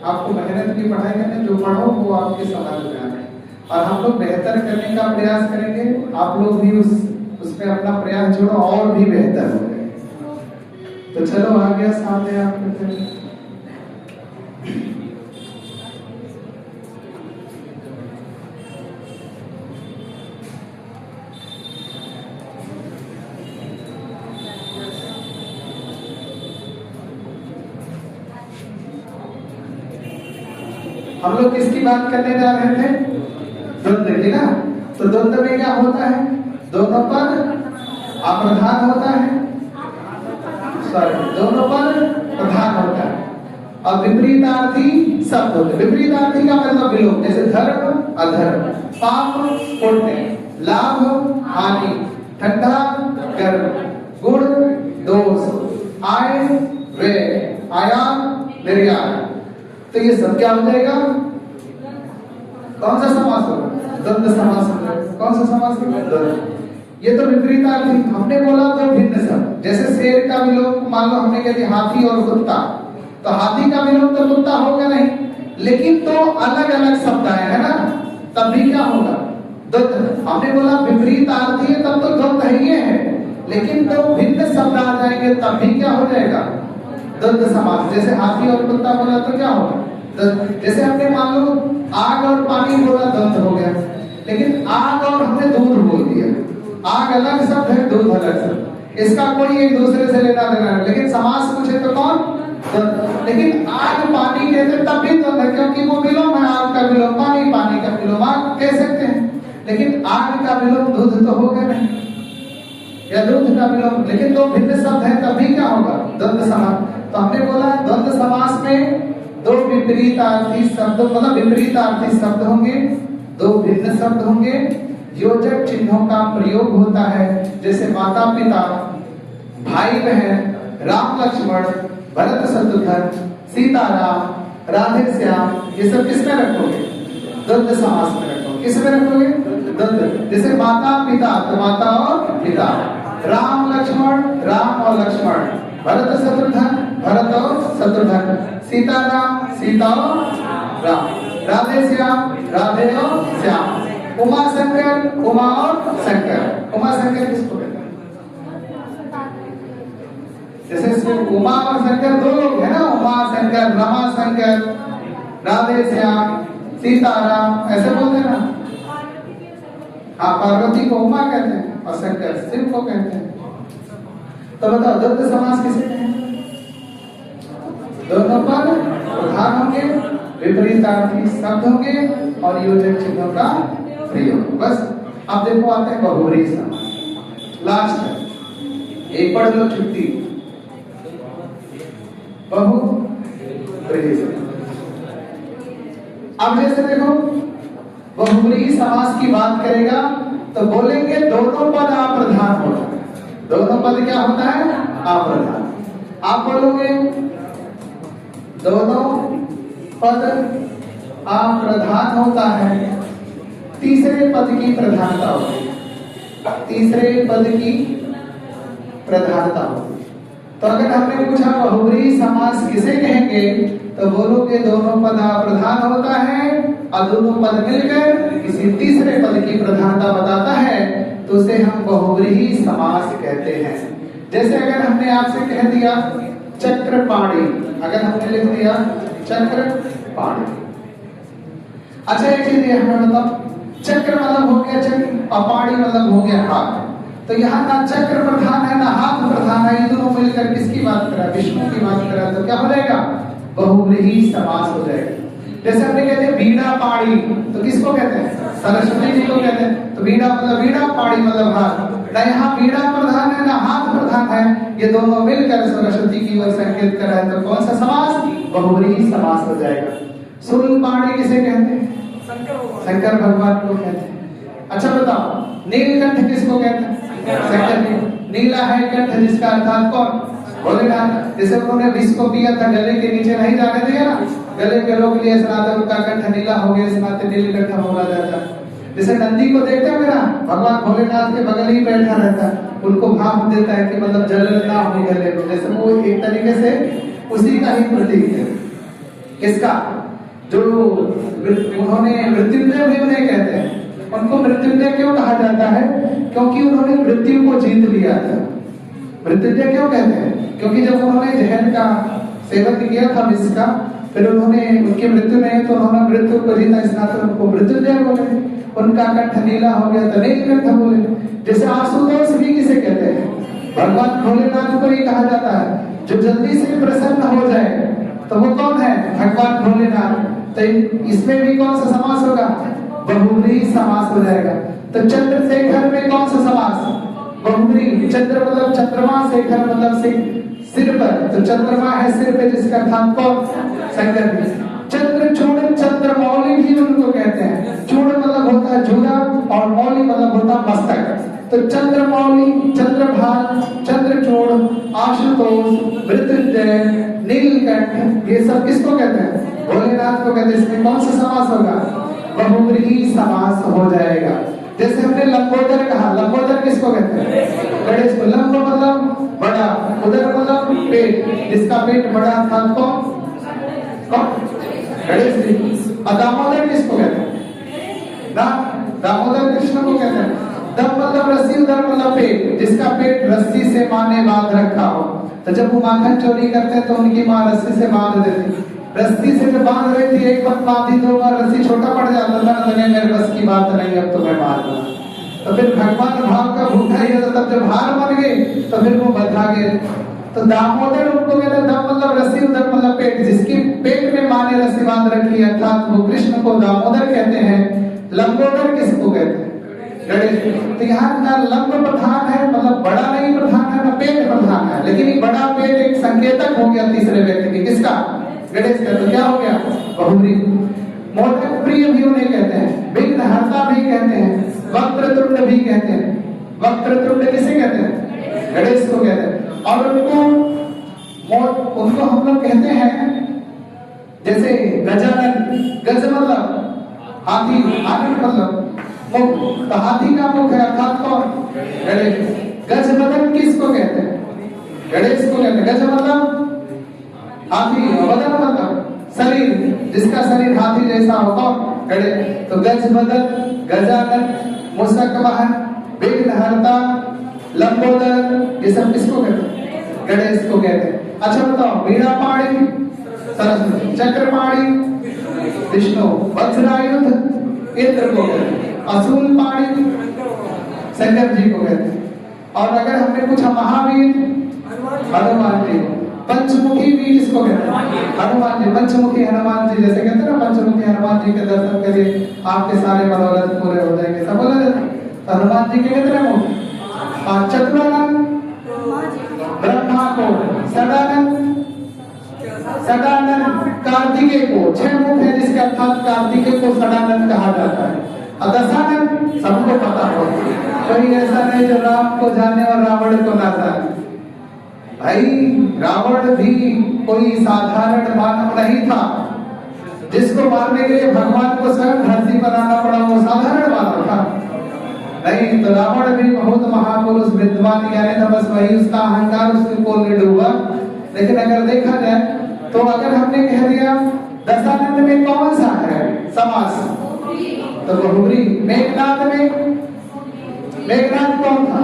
आपको मेहनत की पढ़ाई करनी, जो पढ़ो वो आपके समझ में आए। और हम लोग बेहतर करने का प्रयास करेंगे, आप लोग भी उसमें अपना प्रयास जोड़ो और भी बेहतर हो जाए। तो चलो आ गया सामने आपके। हम लोग किसकी बात करने जा रहे थे? द्वंद्व की ना। तो द्वंद्व में क्या होता है? दोनों पद अप्रधान होता है, दोनों पद प्रधान होता है और विपरीतार्थी शब्द होते हैं। विपरीतार्थी का मतलब विलोम, जैसे धर्म अधर्म, पाप पुण्य, लाभ हानि, ठंडा गर्म, गुण दोष, आय व्यय, आयात निर्यात। तो ये सब क्या हो जाएगा? कौन सा समास होगा? द्वंद्व समास होगा। कौन सा समास होगा? द्वंद्व। ये तो विपरीतार्थी। हमने बोला तो भिन्न शब्द, जैसे शेर का विलोम मान लो हमने कह दिया हाथी और कुत्ता, तो हाथी का विलोम तो कुत्ता होगा नहीं, लेकिन तो अलग अलग शब्द आए है ना, तब भी क्या होगा? द्वंद्व। हमने बोला विपरीतार्थी है तब तो द्वंद्व ही है, लेकिन तो भिन्न शब्द आ जाएंगे तब भी क्या हो जाएगा? द्वंद्व समास। जैसे हाथी और कुत्ता बोला तो क्या होगा? जैसे हमने मान लो आग और पानी बोला, द्वंद्व हो गया। लेकिन आग और हमने दूध बोल दिया, आग अलग शब्द है, दूध अलग शब्द, इसका कोई एक दूसरे से लेना देना है। लेकिन समास पूछे तो कौन? लेकिन आग पानी कहते तब भी द्वंद्व है, क्योंकि वो विलोम है। आग का विलोम पानी, पानी का विलोम आग कह सकते हैं, लेकिन आग का विलोम दूध तो होगा नहीं, या दूध का विलोम। लेकिन दो भिन्न शब्द है तब भी क्या होगा? द्वंद्व समास। तो हमने बोला द्वंद्व समास में दो विपरीतार्थी शब्द, मतलब विपरीतार्थी शब्द होंगे, दो भिन्न शब्द होंगे, योजक चिन्हों का प्रयोग होता है। जैसे माता पिता, भाई बहन, राम लक्ष्मण, भरत शत्रुघ्न, सीता राम, राधे श्याम, ये सब किसमें रखोगे? द्वंद्व समास में रखोगे। किसमें रखोगे? द्वंद्व। जैसे माता पिता तो माता और पिता, राम लक्ष्मण राम और लक्ष्मण, भरत शत्रुघ्न भरत और शत्रुघ्न, सीता राम सीता और राम, राधे श्याम राधे और श्याम, उमा शंकर उमा और शंकर। उमा शंकर किसको कहते हैं? जैसे उमा और शंकर दो लोग है ना, उमा शंकर, रमा शंकर, राधे श्याम, सीता राम, ऐसे बोलते हैं ना। हाँ, पार्वती को उमा कहते हैं और शंकर शिव को कहते हैं। तो बताओ द्वंद्व समास किसे कहते हैं? दोनों पद प्रधान होंगे, विपरीतार्थी शब्द होंगे और योजक चिन्हों का प्रयोग। बस अब देखो आते हैं बहुव्रीहि समास। लास्ट है, एक पढ़ लो छुट्टी। बहुव्रीहि समास। अब जैसे देखो बहुव्रीहि समास की बात करेगा तो बोलेंगे दोनों पद अप्रधान होता है। दोनों पद क्या होता है? अप्रधान। आप बोलोगे दोनों पद अप्रधान होता है, तीसरे पद की प्रधानता होती है। तीसरे पद की प्रधानता होती है। तो अगर हमने पूछा बहुव्रीहि समास किसे कहेंगे, तो बोलोगे दोनों पद अप्रधान होता है और दोनों पद मिलकर किसी तीसरे पद की प्रधानता बताता है, तो उसे हम बहुव्रीहि समास कहते हैं। जैसे अगर हमने आपसे कह दिया चक्रपाणी, अगर हमने लिख दिया चक्रपाणी। अच्छा एक चीज ये हमें मतलब चक्र मतलब हो गया चक्र और पाणी मतलब हो गया हाथ। तो यहाँ ना चक्र प्रधान है ना हाथ प्रधान है, ये दोनों मिलकर किसकी बात करा? विष्णु की बात करा, तो क्या हो जाएगा? बहुव्रीहि समास हो जाएगा। जैसे हमने कहते हैं वीणा पाणी, तो किसको कहते हैं? सरस्वती जी को कहते हैं। तो वीणा मतलब वीणा, पाणी मतलब हाथ। ना यहाँ वीणा प्रधान है ना हाथ प्रधान है, ये दोनों मिलकर सरस्वती की ओर संकेत कर रहा है। तो कौन सा समास? बहुव्रीहि समास हो जाएगा। शूलपाणी किसे कहते हैं? शंकर भगवान को कहते हैं। अच्छा बताओ नीलकंठ किसको कहते हैं? शंकर। नीला है कंठ जिसका अर्थात कौन? भोलेनाथ। जैसे उन्होंने विष को पिया था, गले के नीचे नहीं जाने दिया ना, गले के रोक लिए, स्नाते उनका कंठ नीला हो गया, स्नाते नीलकंठ बोला जाता है। जैसे नंदी को देखते हो मेरा, भगवान भोलेनाथ के बगल ही बैठा रहता है, उनको भाव देता है कि मतलब जलन ना हो गले में। जैसे वो एक तरीके से उसी का ही प्रतीक है। किसका? जो उन्होंने मृत्युंजय भी उन्हें कहते हैं। उनको मृत्युंजय क्यों कहा जाता है? क्योंकि उन्होंने मृत्यु को जीत लिया था। मृत्युंजय क्यों कहते हैं? क्योंकि जब उन्होंने जहर का सेवन किया था विष का, फिर उन्होंने उनकी मृत्यु नहीं तो उन्होंने मृत्यु को जीता, इस नाते उनको मृत्युंजय बोले। उनका कंठ नीला हो गया तो नीलकंठ बोले। जैसे आशुतोष भी किसे कहते हैं? भगवान भोलेनाथ को ही कहा जाता है। जो जल्दी से प्रसन्न हो जाए तो वो कौन है? भगवान भोलेनाथ। तो इसमें भी कौन सा समास होगा? बहुब्रीहि समास हो जाएगा। तो चंद्रशेखर में कौन सा समास? बहुब्रीहि। चंद्र मतलब चंद्रमा, शेखर मतलब सिर पर, तो चंद्रमा है सिर पे, जिसका अर्थ कौन? शंकर जी। चंद्रचूड़ चंद्रमौली भी उनको कहते हैं। चूड़ मतलब होता है जूड़ा और मौली मतलब होता है मस्तक। तो चंद्रमौली, चंद्रभान, चंद्रचूड़, आशुतोष, मृत्युंजय, नीलकंठ, ये सब किसको कहते हैं? भोलेनाथ को कहते हैं। इसमें कौन सा समास होगा? बहुब्रीहि समास हो जाएगा। जैसे हमने लंबोदर कहा, लंबोदर किसको कहते हैं? गणेश को। लंब मतलब बड़ा, उदर मतलब पेट, जिसका पेट बड़ा था कौन? गणेश जी। और दामोदर किसको कहते हैं? दामोदर कृष्ण को कहते हैं। दम मतलब रस्सी, उदर मतलब पेट, जिसका पेट रस्सी से माँ ने बांध रखा हो। तो जब वो माखन चोरी करते हैं तो उनकी माँ रस्सी से बांध देती। रस्सी से जब बांध रही थी, एक बार बांधी, दो बार रस्सी छोटा पड़ जाता था, लगे मेरे बस की बात नहीं, अब तो मैं मार दूंगा। तो फिर भगवान भाव का भूखा ही है, तब जब हार मान गए तो फिर वो बधा गए। तो दामोदर उनको कहते हैं। दम मतलब रस्सी, उदर मतलब पेट, जिसकी पेट में माँ ने रस्सी बांध रखी है, अर्थात वो कृष्ण को दामोदर कहते हैं। लंबोदर किसको कहते हैं? गणेश। तो यहाँ ना लंब प्रधान है, मतलब बड़ा नहीं प्रधान है, ना पेट प्रधान है, लेकिन ये बड़ा पेट एक संकेतक हो गया तीसरे व्यक्ति की। किसका? गणेश का। तो क्या हो गया? बहुब्रीहि। मोदक प्रिय भी उन्हें कहते हैं, विघ्नहर्ता भी कहते हैं, वक्रतुंड भी कहते हैं। वक्रतुंड किसे कहते हैं? गणेश को कहते हैं। और उनको हम लोग कहते हैं जैसे गजानन। गज मतलब हाथी, आनंद मतलब मुख, तो हाथी का मुख है, अर्थात कौन? गणेश। गजवदन किसको कहते हैं? गणेश को कहते हैं। गज मतलब हाथी, वदन मतलब शरीर, जिसका शरीर हाथी जैसा हो, कौन? गणेश। तो गजवदन, गजानन, मूषक वाहन, विघ्नहर्ता, लंबोदर, ये सब किसको कहते हैं? गणेश को कहते हैं। अच्छा बताओ, वीणापाणि सरस्वती, चक्रपाणि विष्णु, वज्रायुध इंद्र को कहते हैं, असूलपाणि शंकर जी को कहते हैं। और अगर हमने पूछा महावीर, हनुमान जी। पंचमुखी भी किसको कहते हैं? हनुमान जी। पंचमुखी हनुमान जी, जैसे कहते हैं ना, पंचमुखी हनुमान जी के दर्शन करिए आपके सारे मनोरथ पूरे हो जाएंगे, सब बोला जाता है। तो हनुमान जी के कितने मुख? पांच। चतुरानंद ब्रह्मा को, सदानंद कार्तिकेय को, 6 मुख है, जिसके अर्थात कार्तिकेय को सदानंद कहा जाता है। और दशानंद सबको पता हो, कोई ऐसा नहीं जो राम को जाने और रावण को ना जाने। भाई रावण भी कोई साधारण मानव नहीं था, जिसको मारने के लिए भगवान को स्वयं धरती पर आना पड़ा, वो साधारण मानव था नहीं। तो रावण भी बहुत महापुरुष विद्वान, यानी तो बस वही उसका अहंकार उसको ले डूबा। लेकिन अगर देखा जाए तो अगर हमने कह दिया दशानंद में कौन सा है समास? तो बहुब्रीहि। मेघनाद में, मेघनाद कौन था?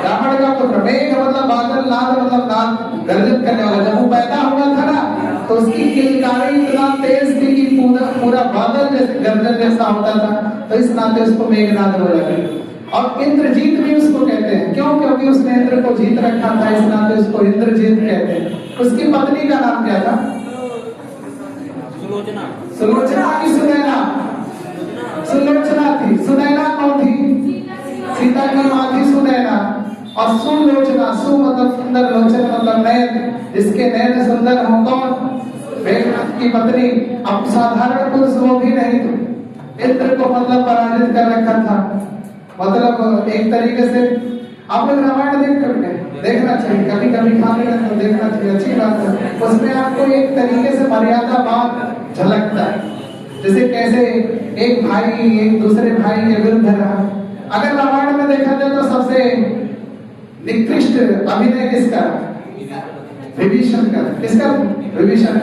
रावण का पुत्र। मेघ मतलब बादल, नाद मतलब नाद, गर्जन करने वाला। जब वो पैदा हुआ था ना, तो उसकी किलकारी इतना तेज थी कि पूरा बादल जैसे गर्जन जैसा होता था, तो इस नाते उसको मेघनाद बोला गया। और इंद्रजीत भी उसको कहते हैं, क्यों? क्योंकि उसने इंद्र को जीत रखा था, इस नाते उसको इंद्रजीत कहते हैं। उसकी पत्नी का नाम क्या था? सुलोचना की सुनैना। सुलोचना थी। सुनैना कौन थी? सीता की माँ थी सुनैना। और सुलोचना, सु मतलब सुंदर, लोचन मतलब नयन, जिसके नयन सुंदर हो, कौन? मेघनाद की पत्नी। अब साधारण पुरुष वो भी नहीं थे, इंद्र को मतलब पराजित कर रखा था। मतलब एक तरीके से आप लोग रामायण देखना चाहिए, कभी कभी खाली तो देखना चाहिए, अच्छी बात है। उसमें आपको एक तरीके से मर्यादा बात झलकता है, जैसे कैसे एक भाई एक दूसरे भाई के विरुद्ध रहा। अगर रामायण में देखा जाए तो सबसे निकृष्ट अभिनय किसका? विभीषण का। किसका? विभीषण।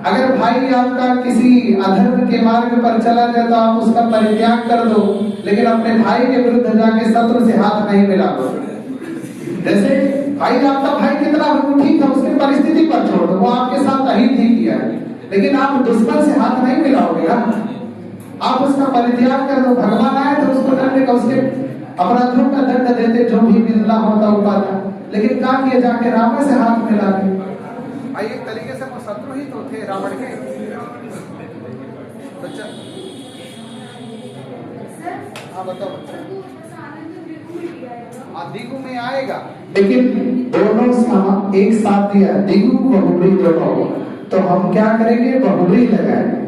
अगर भाई आपका किसी अधर्म के मार्ग पर चला जाए तो आप उसका परित्याग कर दो, लेकिन अपने भाई के विरुद्ध जाके शत्रु से हाथ नहीं मिला दो। जैसे भाई आपका भाई कितना ठीक था, उसकी परिस्थिति पर छोड़ दो, वो आपके साथ अहित ही किया, लेकिन आप दुश्मन से हाथ नहीं मिलाओगे ना, आप उसका परित्याग कर दो। भगवान आए तो उसको दंड का, उसके अपराधों का दंड देते, जो भी मिलना होता वो पाता, लेकिन क्या किया? जाके रावण से हाथ मिला के। भाई एक तरीके से वो शत्रु शत्रु ही तो थे रावण के। बच्चा हाँ बताओ। दिगु में आएगा, लेकिन दोनों एक साथ दिया, दिगु बहुब्री दोनों, तो हम क्या करेंगे, बहुब्री लगाएंगे,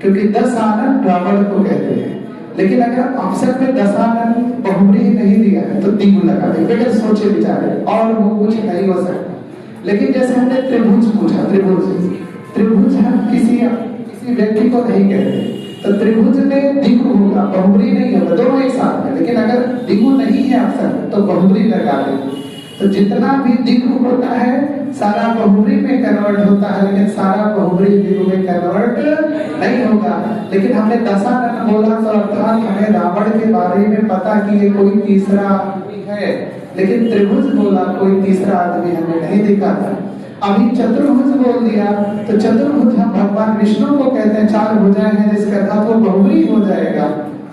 क्योंकि 10 आनंद रावण को कहते हैं। लेकिन अगर अवसर में 10 आनंद बहुब्री नहीं दिया है तो दिगु लगा दे। बेटे सोचे विचारे, और वो कुछ नहीं हो सकता। लेकिन जैसे हमने त्रिभुज पूछा, त्रिभुज हम किसी व्यक्ति को नहीं कहते, तो त्रिभुज में दिगु होगा, बहुब्री नहीं होगा, दोनों एक साथ में। लेकिन अगर दिगु नहीं है अवसर तो बहुब्री लगा देंगे। तो जितना भी दिगु होता है सारा बहुब्री में कन्वर्ट होता है, लेकिन सारा बहुब्री दिगु में कन्वर्ट नहीं होगा। लेकिन हमने 10 आनंद बोला तो अर्थात हमें रावण के बारे में पता कि ये कोई तीसरा आदमी है, लेकिन त्रिभुज बोला, कोई तीसरा आदमी हमें नहीं दिखा था। अभी चतुर्भुज बोल दिया, तो चतुर्भुज हम भगवान विष्णु को कहते हैं, 4 भुजाएं हैं, जिसका अर्थात वो बहुब्री हो जाएगा।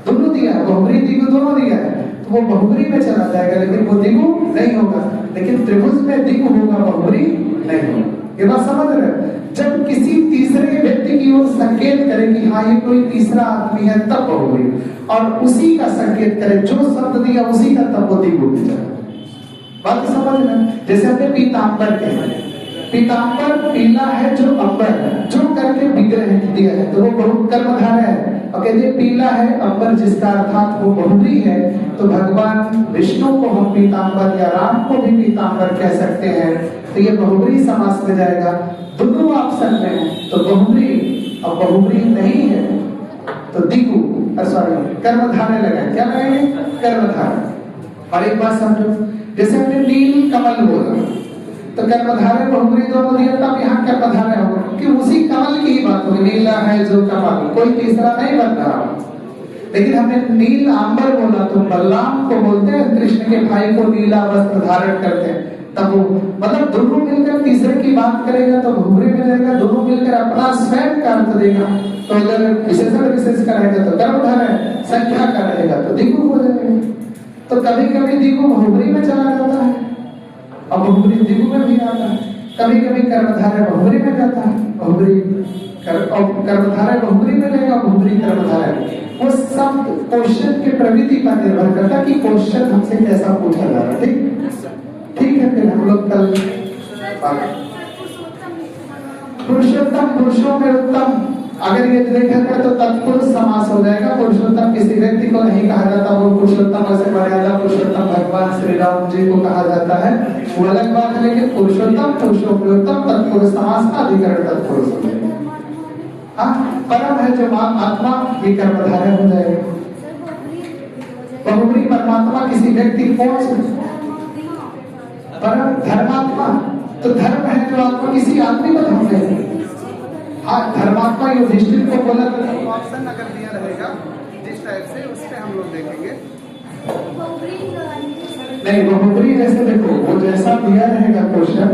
दोनों दिया, बहुब्री दिगु दोनों दिया है, तो वो बहुब्री में चला जाएगा, लेकिन वो दिगु नहीं होगा। लेकिन त्रिभुज में दिगु होगा, बहुब्री नहीं होगा। ये बात समझ रहे हो? जब किसी तीसरे व्यक्ति की ओर संकेत करे कि हाँ ये कोई तीसरा आदमी है, तब बहुब्री, और उसी का संकेत करे, जो शब्द दिया उसी का, तब वो दिगु हो जाएगा। बात समझ में? जैसे हमने पीताम्बर के, पीताम्बर पीला है जो अंबर है, जो करके विग्रह दिया है, तो वो बहुत कर्मधारय है। और कहते पीला है अंबर, जिसका अर्थात वो बहुब्री है। तो भगवान विष्णु को हम पीताम्बर या राम को भी पीताम्बर कह सकते हैं, तो ये बहुब्री समास में जाएगा। दोनों ऑप्शन में तो बहुब्री और बहुब्री नहीं है तो दिगु, सॉरी कर्मधारय लगाए। क्या लगाएंगे? कर्मधारय। और एक बात समझो, जैसे हमने नील कमल बोला तो कर्मधारय बहुब्री दोनों दिया, तब यहाँ कर्मधारय होगा, क्योंकि उसी कमल की बात होगी। नीला है जो कमल, कोई तीसरा नहीं बन रहा। लेकिन हमने नील आंबर बोला तो बलराम को बोलते हैं, कृष्ण के भाई को नीला वस्त्र धारण करते हैं, तब वो मतलब दोनों मिलकर तीसरे की बात करेगा तो बहुब्री में जाएगा। दोनों मिलकर अपना स्वयं का अर्थ देगा, तो अगर विशेषण विशेष का रहेगा तो कर्मधारय, संख्या का रहेगा तो दिगु हो जाएगा। तो कभी कभी दिगु बहुब्री में चला जाता है और बहुब्री दिगु में भी आता है। कभी कभी कर्मधारय बहुब्री में जाता है, बहुब्री कर्मधारय बहुब्री में रहेगा, बहुब्री कर्मधारय। वो सब क्वेश्चन के प्रवृत्ति पर निर्भर करता है कि क्वेश्चन हमसे कैसा पूछा जा रहा है। ठीक है, फिर हम लोग कल पुरुषोत्तम, पुरुषों में उत्तम, अगर ये देखा जाए तो तत्पुरुष समास हो जाएगा। पुरुषोत्तम किसी व्यक्ति को नहीं कहा जाता, वो पुरुषोत्तम ऐसे मर्यादा पुरुषोत्तम भगवान श्री राम जी को कहा जाता है, वो अलग बात है। लेकिन पुरुषोत्तम, पुरुषों में उत्तम, तत्पुरुष समास का अधिकरण तत्पुरुष हो जाएगा। हाँ, परम है जो आत्मा, ये कर्मधारय हो जाएगा। बहुब्री परमात्मा किसी व्यक्ति कौन से? परम धर्मात्मा, तो धर्म है जो आत्मा किसी आदमी को धर्म है। हाँ, धर्मात्मा युधिष्ठिर को बोला तो ऑप्शन अगर दिया रहेगा जिस टाइप से, उस पे हम लोग देखेंगे। नहीं, बहुब्री जैसे देखो, वो जैसा दिया रहेगा क्वेश्चन